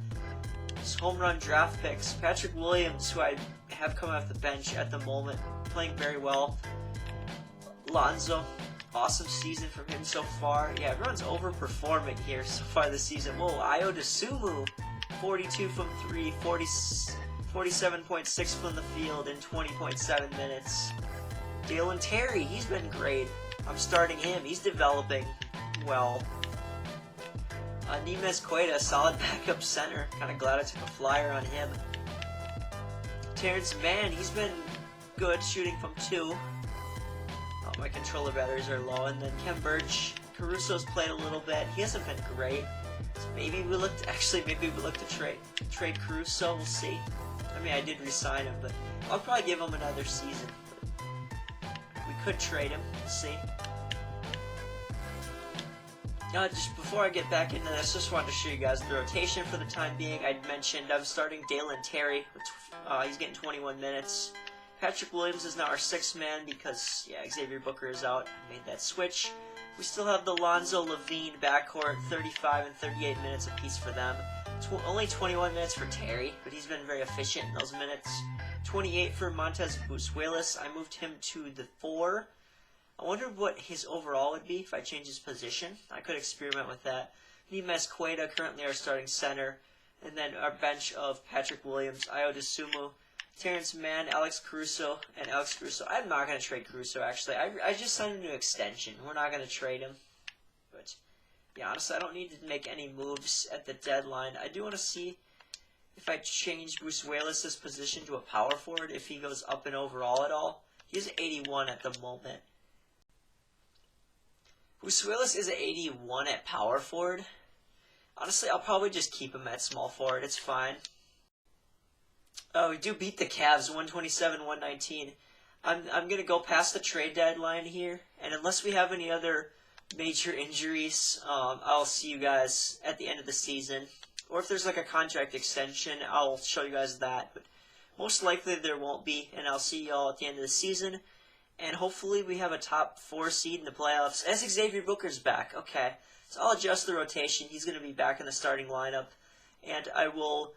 His home run draft picks. Patrick Williams, who I have come off the bench at the moment, playing very well. Lonzo, awesome season from him so far. Yeah, everyone's overperforming here so far this season. Whoa, Ayo Dosunmu, 42 from 3, 47.6 from the field in 20.7 minutes. Dalen Terry, he's been great. I'm starting him. He's developing well. Nemes Queta, solid backup center. Kind of glad I took a flyer on him. Terrence Mann, he's been good shooting from 2. Oh, my controller batteries are low. And then Ken Birch, Caruso's played a little bit. He hasn't been great. So maybe we look to trade Caruso. We'll see. I mean, I did re-sign him, but I'll probably give him another season. We could trade him. We'll see. Just before I get back into this, just wanted to show you guys the rotation for the time being. I mentioned I'm starting Dalen Terry. He's getting 21 minutes. Patrick Williams is now our 6th man because, yeah, Xavier Booker is out. I made that switch. We still have the Lonzo LaVine backcourt, 35 and 38 minutes apiece for them. Only 21 minutes for Terry, but he's been very efficient in those minutes. 28 for Montez Busuelis. I moved him to the 4. I wonder what his overall would be if I change his position. I could experiment with that. Nemes Queta, currently our starting center. And then our bench of Patrick Williams, Ayo Dosunmu, Terrence Mann, Alex Caruso, and Alex Caruso. I'm not going to trade Caruso, actually. I just signed him to extension. We're not going to trade him. But, yeah, honestly, I don't need to make any moves at the deadline. I do want to see if I change Busuelis' position to a power forward, if he goes up in overall at all. He's 81 at the moment. Busuelis is at 81 at power forward. Honestly, I'll probably just keep him at small forward. It's fine. Oh, we do beat the Cavs, 127-119. I'm going to go past the trade deadline here, and unless we have any other major injuries, I'll see you guys at the end of the season. Or if there's like a contract extension, I'll show you guys that. But most likely there won't be, and I'll see y'all at the end of the season. and hopefully we have a top 4 seed in the playoffs. As Xavier Booker's back, okay. So I'll adjust the rotation. He's going to be back in the starting lineup, and I will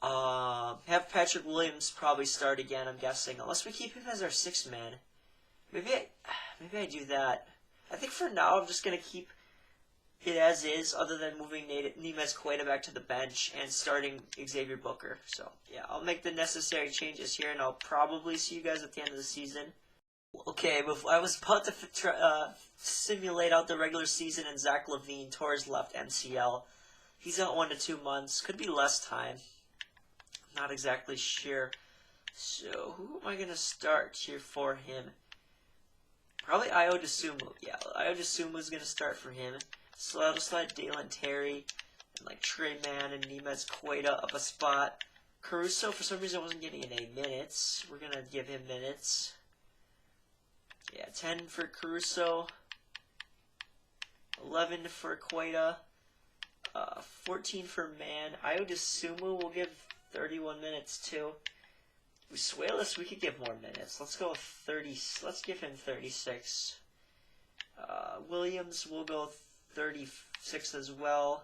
have Patrick Williams probably start again, I'm guessing, unless we keep him as our 6th man. Maybe I do that. I think for now I'm just going to keep it as is, other than moving Nemez Queta back to the bench and starting Xavier Booker. So, yeah, I'll make the necessary changes here, and I'll probably see you guys at the end of the season. Okay, I was about to simulate out the regular season, and Zach LaVine tore his left MCL. He's out 1 to 2 months. Could be less time. Not exactly sure. So, who am I going to start here for him? Probably Io DeSumo. Yeah, Io DeSumo is going to start for him. So I'll just slide Dalen Terry and like Trey Mann and Nemez Queta up a spot. Caruso, for some reason, wasn't getting any minutes. We're going to give him minutes. Yeah, 10 for Caruso. 11 for Queta. 14 for Mann. Io DeSumo will give 31 minutes too. Vucevic, we could give more minutes. Let's go with 30. Let's give him 36. Williams will go 36 as well.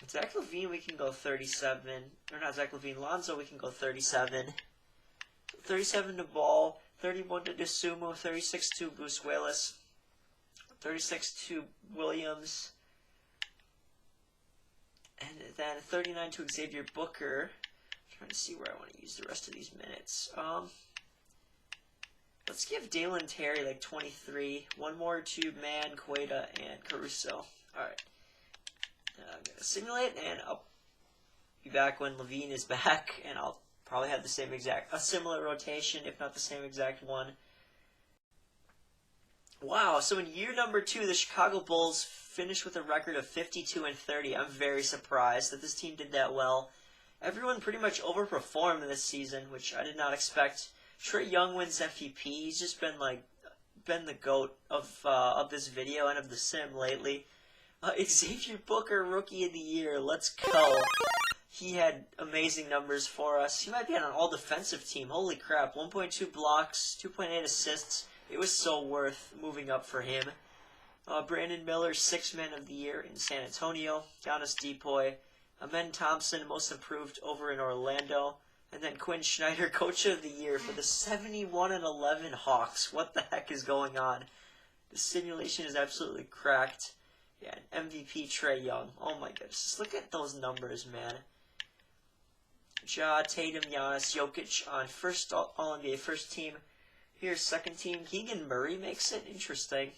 Zach LaVine, we can go 37. Or not Zach LaVine, Lonzo, we can go 37. 37 to Ball, 31 to DeSumo, 36 to Vucevic, 36 to Williams, and then 39 to Xavier Booker. I'm trying to see where I want to use the rest of these minutes. Let's give Dalen Terry like 23. One more to Mann, Queta, and Caruso. Alright. I'm going to simulate, and I'll be back when LaVine is back, and I'll probably have a similar rotation, if not the same exact one. Wow, so in year number 2, the Chicago Bulls finished with a record of 52-30. I'm very surprised that this team did that well. Everyone pretty much overperformed this season, which I did not expect. Trae Young wins MVP. He's just been the GOAT of this video and of the sim lately. Xavier Booker, Rookie of the Year. Let's go. He had amazing numbers for us. He might be on an all-defensive team. Holy crap. 1.2 blocks, 2.8 assists. It was so worth moving up for him. Brandon Miller, 6th Man of the Year in San Antonio. Giannis Depoy. Amen Thompson, Most Improved over in Orlando. And then Quinn Snyder, Coach of the Year for the 71-11 Hawks. What the heck is going on? The simulation is absolutely cracked. Yeah, an MVP Trae Young. Oh my goodness. Just look at those numbers, man. Ja, Tatum, Giannis, Jokic on All-NBA first team. Here's second team. Keegan Murray makes it. Interesting.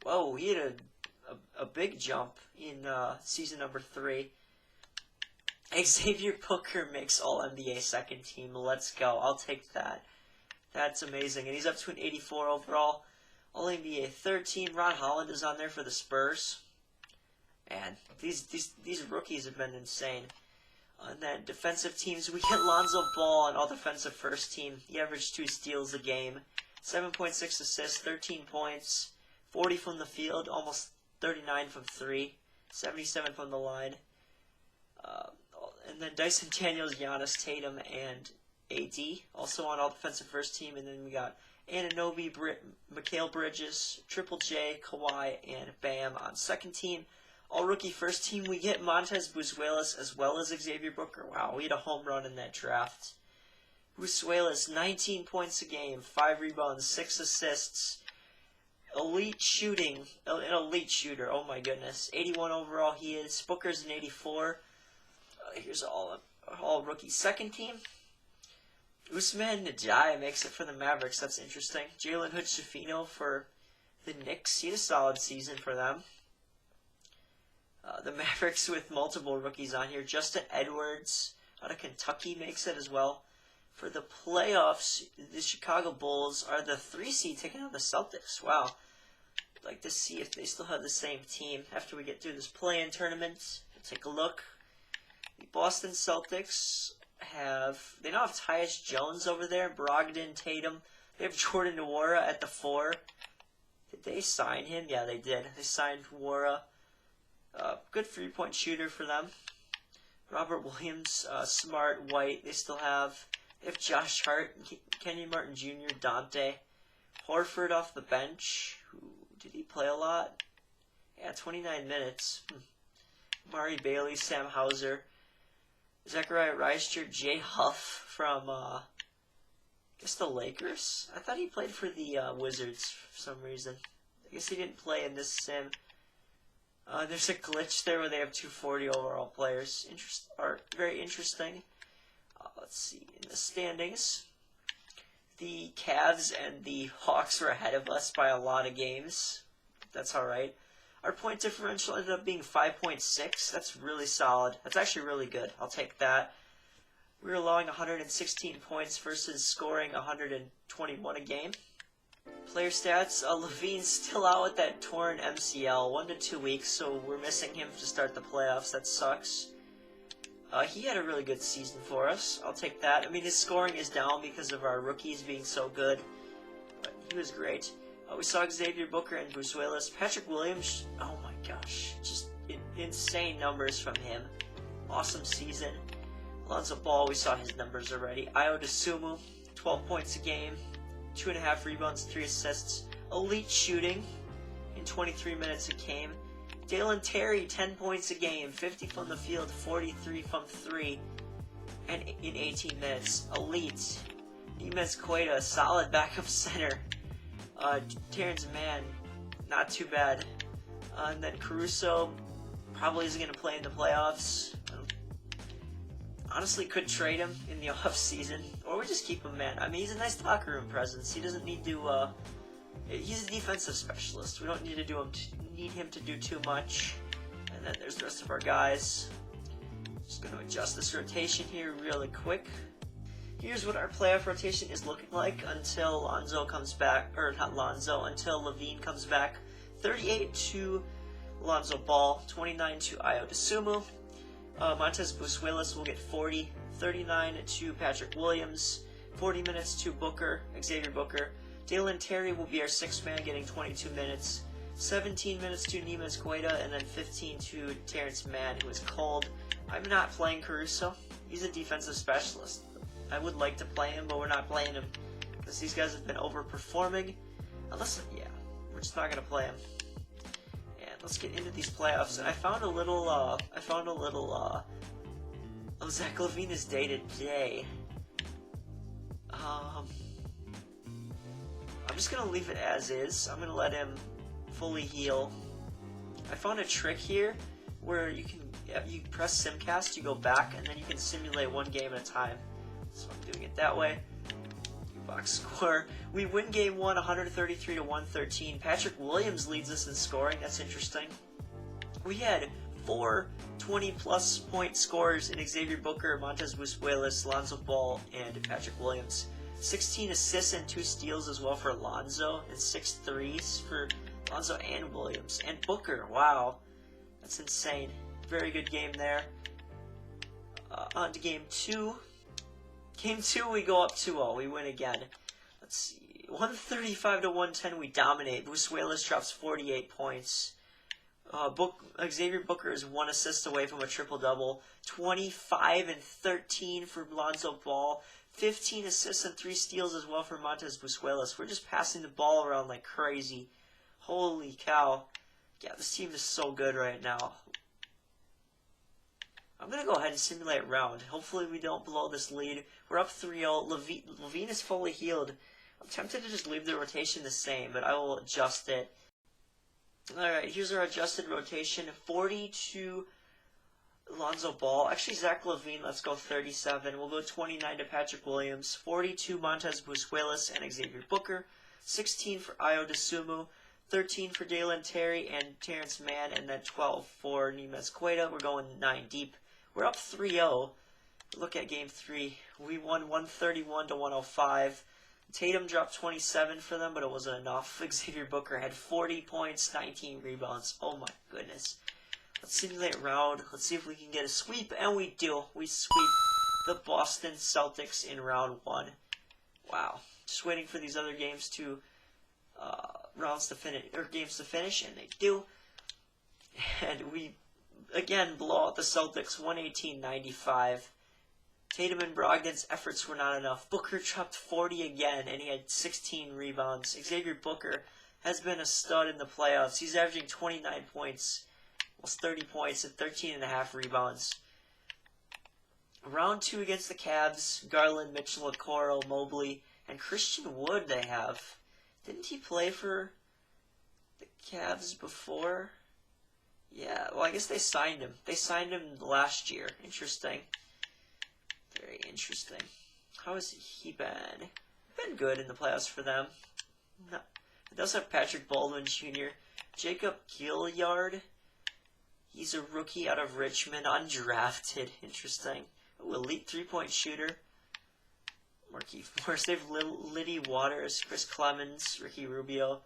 Whoa, he had a big jump in season number 3. Xavier Booker makes All-NBA second team. Let's go. I'll take that. That's amazing. And he's up to an 84 overall. All-NBA third team. Ron Holland is on there for the Spurs. Man, these rookies have been insane. And then defensive teams, we get Lonzo Ball on all-defensive first team. He averaged 2 steals a game. 7.6 assists, 13 points. 40 from the field, almost 39 from 3. 77 from the line. And then Dyson Daniels, Giannis, Tatum, and AD, also on all-defensive first team. And then we got Anunoby, Mikal Bridges, Triple J, Kawhi, and Bam on second team. All-rookie first team, we get Montez Vucevic as well as Xavier Booker. Wow, we had a home run in that draft. Vucevic, 19 points a game, 5 rebounds, 6 assists. Elite shooting, an elite shooter, oh my goodness. 81 overall he is. Booker's an 84. Here's all rookie second team. Usman Najai makes it for the Mavericks. That's interesting. Jalen Hood-Schifino for the Knicks. He had a solid season for them. The Mavericks with multiple rookies on here. Justin Edwards out of Kentucky makes it as well. For the playoffs, the Chicago Bulls are the 3 seed taking on the Celtics. Wow. I'd like to see if they still have the same team after we get through this play-in tournament. We'll take a look. The Boston Celtics they now have Tyus Jones over there, Brogdon, Tatum. They have Jordan Nwora at the 4. Did they sign him? Yeah, they did. They signed Nwora. Good 3-point shooter for them. Robert Williams, Smart, White. They still have If Josh Hart, Kenyon Martin Jr., Dante, Horford off the bench. Did he play a lot? Yeah, 29 minutes. Mari Bailey, Sam Hauser, Zachariah Reister, Jay Huff from, I guess the Lakers? I thought he played for the Wizards for some reason. I guess he didn't play in this sim. There's a glitch there where they have 240 overall players. Very interesting. Let's see, in the standings, the Cavs and the Hawks were ahead of us by a lot of games. That's alright. Our point differential ended up being 5.6. That's really solid. That's actually really good. I'll take that. We were allowing 116 points versus scoring 121 a game. Player stats, Levine's still out with that torn MCL, 1 to 2 weeks, so we're missing him to start the playoffs. That sucks. He had a really good season for us. I'll take that. I mean, his scoring is down because of our rookies being so good, but he was great. We saw Xavier Booker and Bruce Willis. Patrick Williams, oh my gosh, just insane numbers from him. Awesome season. Lonzo Ball, we saw his numbers already. Ayo Dosunmu, 12 points a game, 2.5 rebounds, 3 assists. Elite shooting in 23 minutes a game. Dalen Terry, 10 points a game, 50 from the field, 43 from 3, and in 18 minutes. Elite. Nemes Queta, solid backup center. Terrence Mann, not too bad. And then Caruso probably isn't going to play in the playoffs. Honestly, could trade him in the off season, or we just keep him, man. I mean, he's a nice locker room presence. He doesn't need to. He's a defensive specialist. We don't need him to do too much. And then there's the rest of our guys. Just going to adjust this rotation here really quick. Here's what our playoff rotation is looking like until Lonzo comes back, or not Lonzo, until Levine comes back. 38 to Lonzo Ball, 29 to Ayo Dosunmu. Montez Busuelis will get 40, 39 to Patrick Williams, 40 minutes to Xavier Booker. Dalen Terry will be our 6th man, getting 22 minutes, 17 minutes to Nemes Queta, and then 15 to Terrence Mann, who is cold. I'm not playing Caruso. He's a defensive specialist. I would like to play him, but we're not playing him because these guys have been overperforming. Unless, yeah, we're just not gonna play him. And let's get into these playoffs. And I found a little. Zach LaVine is dated today. I'm just gonna leave it as is. I'm gonna let him fully heal. I found a trick here where you press Simcast, you go back, and then you can simulate one game at a time. So I'm doing it that way. Box score. We win game 1, 133 to 113. Patrick Williams leads us in scoring. That's interesting. We had 4 20-plus point scorers in Xavier Booker, Montez Busuelis, Lonzo Ball, and Patrick Williams. 16 assists and 2 steals as well for Lonzo, and 6 threes for Lonzo and Williams. And Booker, wow. That's insane. Very good game there. On to game 2. Game 2, we go up 2-0. We win again. Let's see. 135 to 110, we dominate. Busuelis drops 48 points. Xavier Booker is 1 assist away from a triple-double. 25 and 13 for Lonzo Ball. 15 assists and 3 steals as well for Montez Busuelis. We're just passing the ball around like crazy. Holy cow. Yeah, this team is so good right now. I'm going to go ahead and simulate round. Hopefully we don't blow this lead. We're up 3-0. Levine is fully healed. I'm tempted to just leave the rotation the same, but I will adjust it. Alright, here's our adjusted rotation. 40 to Lonzo Ball. Actually, Zach LaVine, let's go 37. We'll go 29 to Patrick Williams. 42 Montez Busuelis and Xavier Booker. 16 for Ayo Dosunmu. 13 for Dalen Terry and Terrence Mann. And then 12 for Nemes Queta. We're going 9 deep. We're up 3-0. Look at game 3. We won 131 to 105. Tatum dropped 27 for them, but it wasn't enough. Xavier Booker had 40 points, 19 rebounds. Oh my goodness. Let's simulate round. Let's see if we can get a sweep, and we do. We sweep the Boston Celtics in round 1. Wow. Just waiting for these other games to games to finish, and they do. And we again blow out the Celtics 118-95. Tatum and Brogdon's efforts were not enough. Booker chopped 40 again, and he had 16 rebounds. Xavier Booker has been a stud in the playoffs. He's averaging 29 points, almost 30 points, and 13.5 rebounds. Round 2 against the Cavs, Garland, Mitchell, Okoro, Mobley, and Christian Wood they have. Didn't he play for the Cavs before? Yeah, well, I guess they signed him. They signed him last year. Interesting. Very interesting. How has he been? Been good in the playoffs for them. No. They also have Patrick Baldwin Jr., Jacob Gilliard. He's a rookie out of Richmond, undrafted. Interesting. Ooh, elite three-point shooter. Marquise Morris. They have Liddy Waters, Chris Clemens, Ricky Rubio.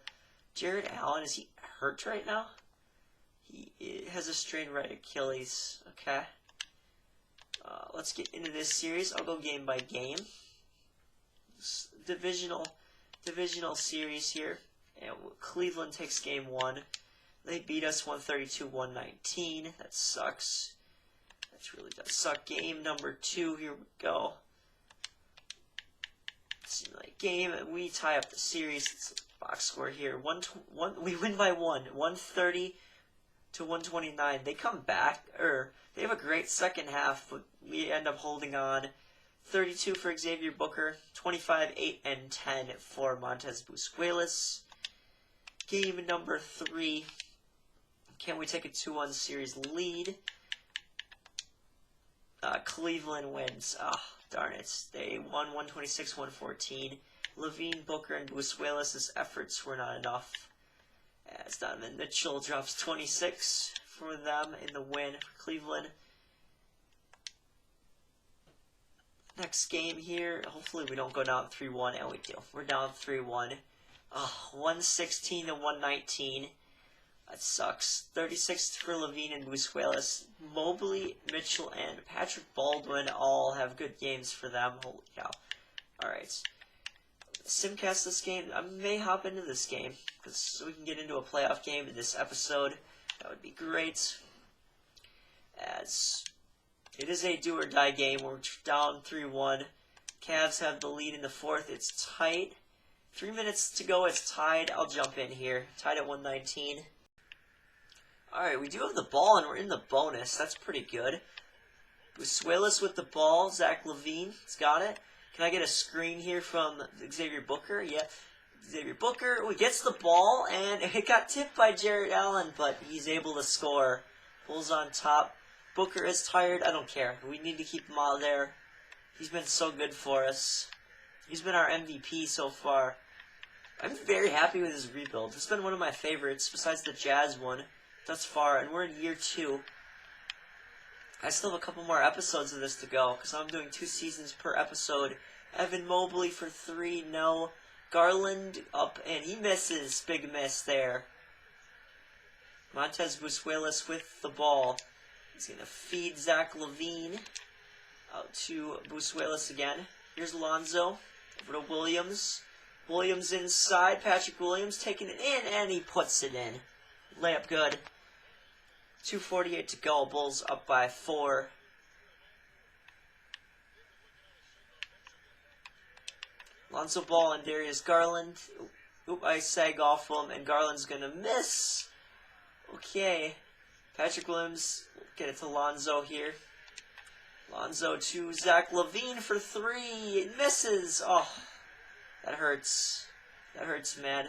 Jared Allen, is he hurt right now? He has a strained right Achilles. Okay. Let's get into this series. I'll go game by game. Divisional series here. And Cleveland takes game 1. They beat us 132-119. That sucks. That really does suck. Game number 2. Here we go. Simulate game. We tie up the series. It's a box score here. We win by 130-129. They come back, they have a great second half, but we end up holding on. 32 for Xavier Booker, 25, 8, and 10 for Montez Busquelis. Game number 3. Can we take a 2-1 series lead? Cleveland wins. Darn it. They won 126-114. Levine, Booker, and Busquelis' efforts were not enough. As Donovan Mitchell drops 26 for them in the win for Cleveland. Next game here, hopefully we don't go down 3-1, and we do. We're down 3-1. 116-119. That sucks. 36 for Levine and Busquelis. Mobley, Mitchell, and Patrick Baldwin all have good games for them. Holy cow. Alright. Simcast this game. I may hop into this game so we can get into a playoff game in this episode. That would be great. As it is a do-or-die game. We're down 3-1. Cavs have the lead in the 4th. It's tight. 3 minutes to go. It's tied. I'll jump in here. Tied at 119. Alright, we do have the ball, and we're in the bonus. That's pretty good. Busquelis with the ball. Zach LaVine's got it. Can I get a screen here from Xavier Booker? Yeah. Xavier Booker gets the ball, and it got tipped by Jared Allen, but he's able to score. Bulls on top. Booker is tired. I don't care. We need to keep him out there. He's been so good for us. He's been our MVP so far. I'm very happy with his rebuild. It's been one of my favorites, besides the Jazz one, thus far, and we're in year 2. I still have a couple more episodes of this to go, because I'm doing 2 seasons per episode. Evan Mobley for 3, no. Garland up, and he misses. Big miss there. Montez Busquelis with the ball. He's going to feed Zach LaVine out to Busquelis again. Here's Lonzo over to Williams. Williams inside. Patrick Williams taking it in, and he puts it in. Layup good. 2:48 to go. Bulls up by 4. Lonzo Ball and Darius Garland. Oop, I sag off him, and Garland's going to miss. Okay. Patrick Williams, get it to Lonzo here. Lonzo to Zach LaVine for 3. It misses. Oh, that hurts. That hurts, man.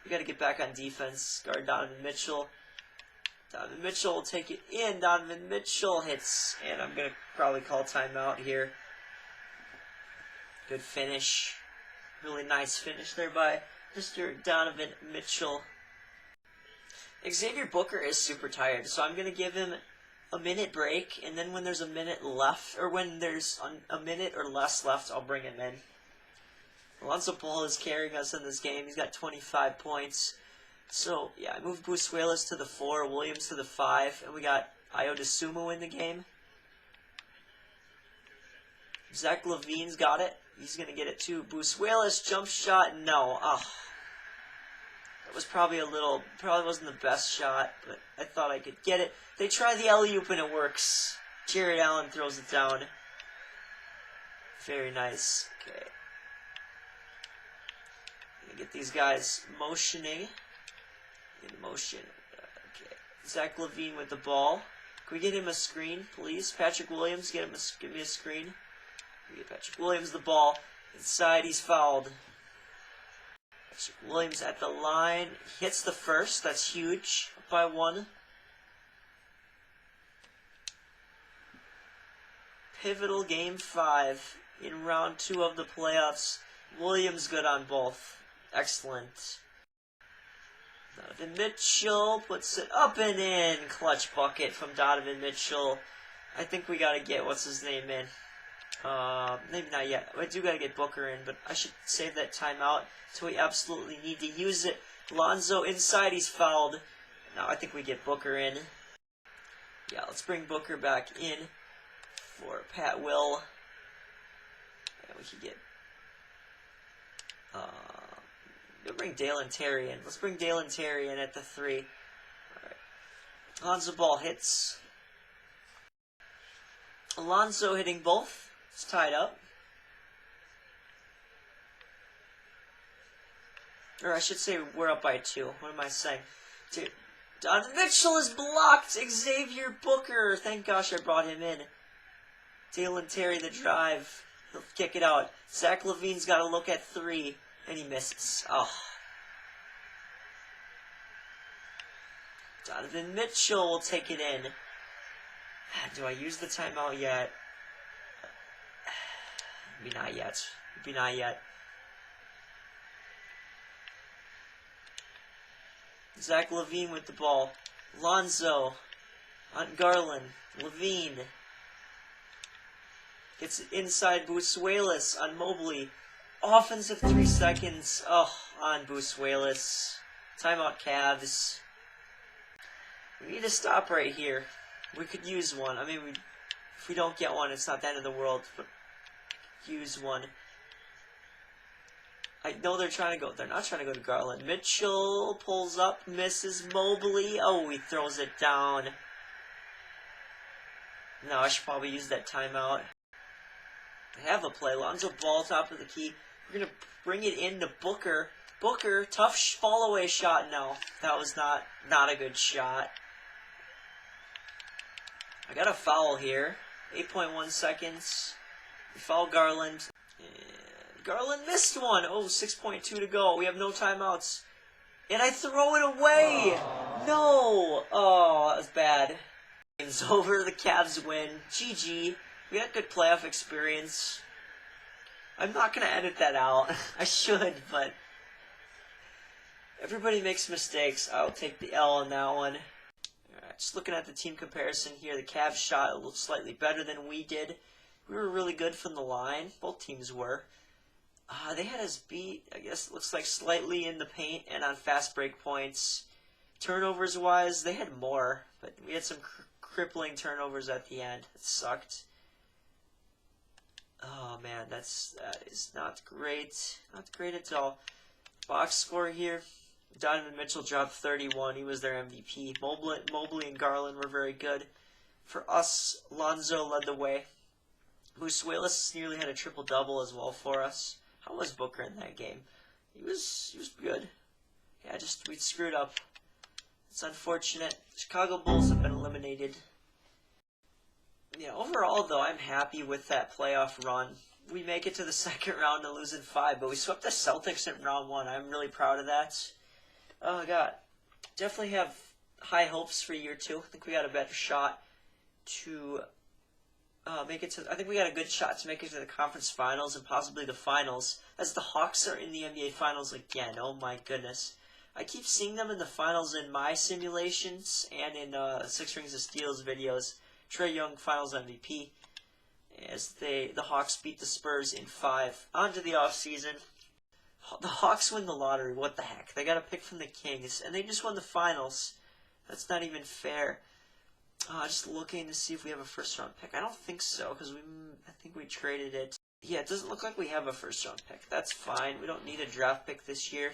We got to get back on defense. Guard Donovan Mitchell. Donovan Mitchell will take it in. Donovan Mitchell hits. And I'm going to probably call timeout here. Good finish. Really nice finish there by Mr. Donovan Mitchell. Xavier Booker is super tired, so I'm going to give him a minute break, and then when there's a minute left, or when there's a minute or less left, I'll bring him in. Alonzo Ball is carrying us in this game. He's got 25 points. So, yeah, I moved Busquelis to the 4, Williams to the 5, and we got Ayo DeSumo in the game. Zach LaVine's got it. He's going to get it to Busquelis. Jump shot, no. That was probably wasn't the best shot, but I thought I could get it. They try the alley-oop and it works. Jared Allen throws it down. Very nice. Okay. Get these guys motioning. In motion. Okay. Zach LaVine with the ball. Can we get him a screen, please? Patrick Williams, give me a screen. We get Patrick Williams the ball. Inside, he's fouled. Patrick Williams at the line. Hits the first. That's huge. Up by 1. Pivotal game 5 in round 2 of the playoffs. Williams good on both. Excellent. Donovan Mitchell puts it up and in. Clutch bucket from Donovan Mitchell. I think we gotta get what's his name in. Maybe not yet. I do gotta get Booker in, but I should save that timeout. So we absolutely need to use it. Lonzo inside, he's fouled. Now I think we get Booker in. Yeah, let's bring Booker back in for Pat Will. And we could get we'll bring Dalen Terry in. Let's bring Dalen Terry in at the 3. Alright. Lonzo ball hits. Alonzo hitting both. It's tied up. Or I should say we're up by 2. What am I saying? Dude, Donovan Mitchell is blocked. Xavier Booker. Thank gosh I brought him in. Dalen Terry the drive. He'll kick it out. Zach LaVine's got to look at 3. And he misses. Oh. Donovan Mitchell will take it in. Do I use the timeout yet? Maybe not yet. Maybe not yet. Zach LaVine with the ball. Lonzo on Garland. LaVine. It's inside Busuelis on Mobley. Offensive 3 seconds. Oh, on Busuelis. Timeout Cavs. We need to stop right here. We could use one. I mean, if we don't get one, it's not the end of the world. But use one. I know they're trying to go. They're not trying to go to Garland. Mitchell pulls up, misses Mobley. Oh, he throws it down. No, I should probably use that timeout. I have a play. Lonzo ball top of the key. We're going to bring it into Booker. Booker, tough fall away shot. No, that was not a good shot. I got a foul here. 8.1 seconds. We foul Garland. And Garland missed one. Oh, 6.2 to go. We have no timeouts. And I throw it away. No. Oh, that was bad. Game's over. The Cavs win. GG. We got good playoff experience. I'm not going to edit that out. I should, but everybody makes mistakes. I'll take the L on that one. Alright, just looking at the team comparison here, the Cavs shot a little slightly better than we did. We were really good from the line. Both teams were. They had us beat, I guess it looks like slightly in the paint and on fast break points. Turnovers-wise, they had more, but we had some crippling turnovers at the end. It sucked. Oh man, that is not great. Not great at all. Box score here. Donovan Mitchell dropped 31. He was their MVP. Mobley and Garland were very good. For us, Lonzo led the way. Busuelis nearly had a triple-double as well for us. How was Booker in that game? He was good. Yeah, we screwed up. It's unfortunate. Chicago Bulls have been eliminated. Yeah, overall, though, I'm happy with that playoff run. We make it to the second round and lose in 5, but we swept the Celtics in round 1. I'm really proud of that. Oh, God. Definitely have high hopes for year 2. I think we got a better shot to make it to... I think we got a good shot to make it to the conference finals and possibly the finals, as the Hawks are in the NBA finals again. Oh, my goodness. I keep seeing them in the finals in my simulations and in Six Rings of Steel's videos. Trae Young Finals MVP, as the Hawks beat the Spurs in 5. On to the offseason. The Hawks win the lottery. What the heck? They got a pick from the Kings, and they just won the finals. That's not even fair. Just looking to see if we have a first-round pick. I don't think so, because I think we traded it. Yeah, it doesn't look like we have a first-round pick. That's fine. We don't need a draft pick this year.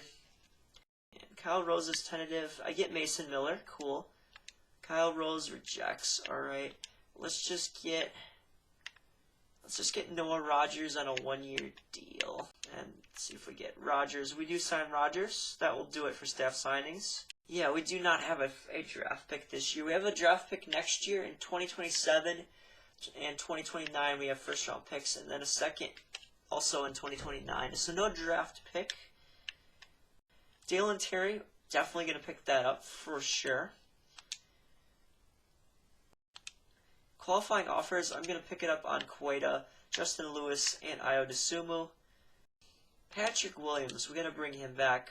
And Kyle Rose is tentative. I get Mason Miller. Cool. Kyle Rose rejects. Alright. Let's Let's just get Noah Rogers on a 1-year deal. And see if we get Rogers. We do sign Rogers. That will do it for staff signings. Yeah, we do not have a draft pick this year. We have a draft pick next year in 2027 and 2029. We have first round picks, and then a second also in 2029. So no draft pick. Dale and Terry, definitely going to pick that up for sure. Qualifying offers, I'm going to pick it up on Queta, Justin Lewis, and Ayo Dosunmu. Patrick Williams, we're going to bring him back.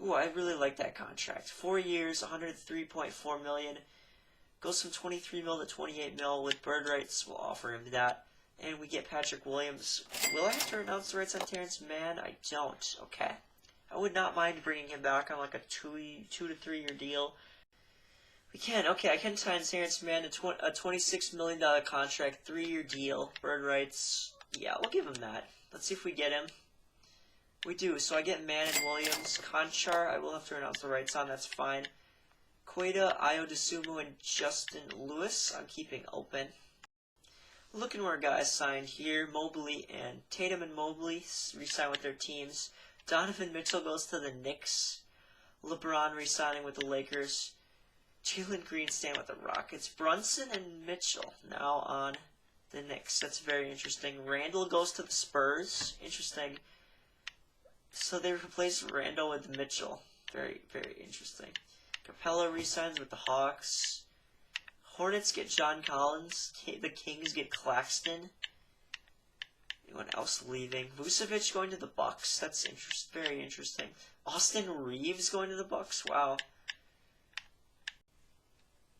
Ooh, I really like that contract. 4 years, $103.4 million. Goes from 23 mil to 28 mil with bird rights. We'll offer him that. And we get Patrick Williams. Will I have to announce the rights on Terrence Mann? I don't. Okay. I would not mind bringing him back on like a 2 to 3 year deal. We can. Okay, I can sign Terrence Mann a $26 million contract, 3-year deal, bird rights. Yeah, we'll give him that. Let's see if we get him. We do. So I get Mann and Williams. Conchar, I will have to announce the rights on. That's fine. Queta, Ayo Dosunmu, and Justin Lewis, I'm keeping open. Looking where guys signed here. Mobley and Tatum and Mobley re-sign with their teams. Donovan Mitchell goes to the Knicks. LeBron re-signing with the Lakers. Jalen Green staying with the Rockets. Brunson and Mitchell now on the Knicks. That's very interesting. Randall goes to the Spurs. Interesting. So they replaced Randall with Mitchell. Very, very interesting. Capella re-signs with the Hawks. Hornets get John Collins. The Kings get Claxton. Anyone else leaving? Vucevic going to the Bucks. That's very interesting. Austin Reeves going to the Bucks. Wow.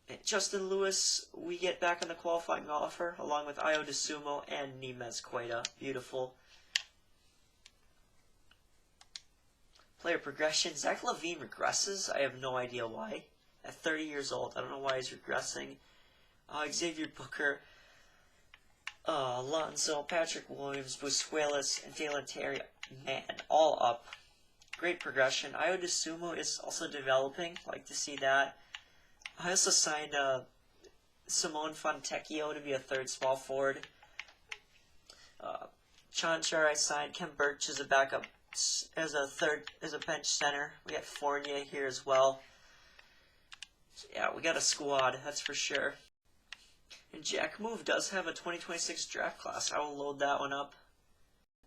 And Justin Lewis, we get back on the qualifying offer, along with Ayo Dosunmu and Nemes Queta. Beautiful. Player progression. Zach LaVine regresses. I have no idea why. At 30 years old, I don't know why he's regressing. Xavier Booker, Alonzo, Patrick Williams, Busquelis, and Dalen Terry, man, all up. Great progression. Ayo Dosunmu is also developing. Like to see that. I also signed Simone Fontecchio to be a third small forward. Chanchar I signed. Kem Birch as a backup, as a bench center. We got Fournier here as well. So yeah, we got a squad, that's for sure. And Jack Move does have a 2026 draft class. I will load that one up.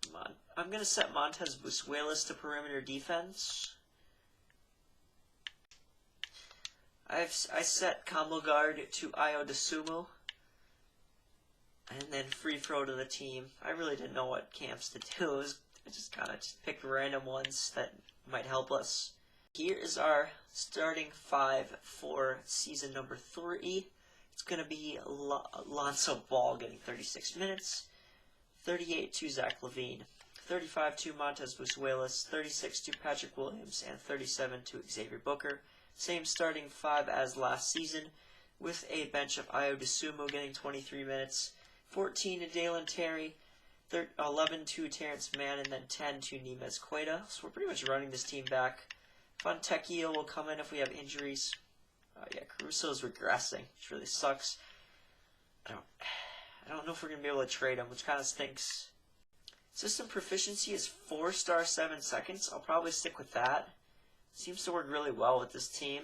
Come on. I'm going to set Montez Busquelis to perimeter defense. I set combo guard to Ayo Dosunmu. And then free throw to the team. I really didn't know what camps to do. I just kind of picked random ones that might help us. Here is our starting 5 for season number 3. It's going to be Lonzo Ball getting 36 minutes, 38 to Zach LaVine, 35 to Montez Busquelis, 36 to Patrick Williams, and 37 to Xavier Booker. Same starting 5 as last season, with a bench of Ayo Dosunmu getting 23 minutes, 14 to Dalen Terry, 11 to Terrence Mann, and then 10 to Nemes Queta. So we're pretty much running this team back. Fontecchio will come in if we have injuries. Yeah, Caruso's regressing, which really sucks. I don't know if we're going to be able to trade him, which kind of stinks. System proficiency is 4-star 7 seconds. I'll probably stick with that. Seems to work really well with this team.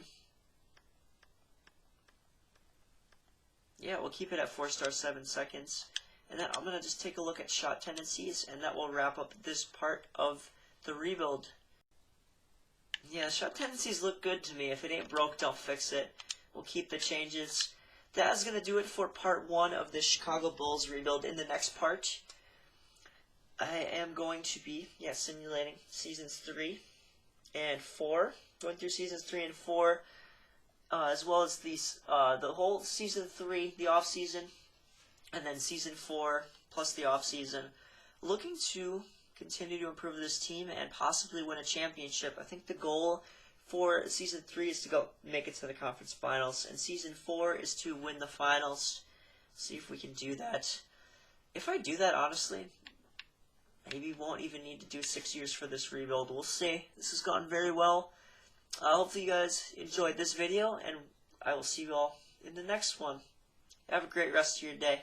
Yeah, we'll keep it at 4-star 7 seconds. And then I'm going to just take a look at shot tendencies, and that will wrap up this part of the rebuild. Yeah, shot tendencies look good to me. If it ain't broke, don't fix it. We'll keep the changes. That is going to do it for part 1 of the Chicago Bulls rebuild. In the next part, I am going to be, simulating seasons 3 and 4. Going through seasons 3 and 4, as well as these, the whole season 3, the off season, and then season 4 plus the off season. Looking to continue to improve this team and possibly win a championship. I think the goal for season 3 is to make it to the conference finals, and season 4 is to win the finals. See if we can do that. If I do that, honestly, maybe won't even need to do 6 years for this rebuild. We'll see. This has gone very well. Hopefully you guys enjoyed this video, and I will see you all in the next one. Have a great rest of your day.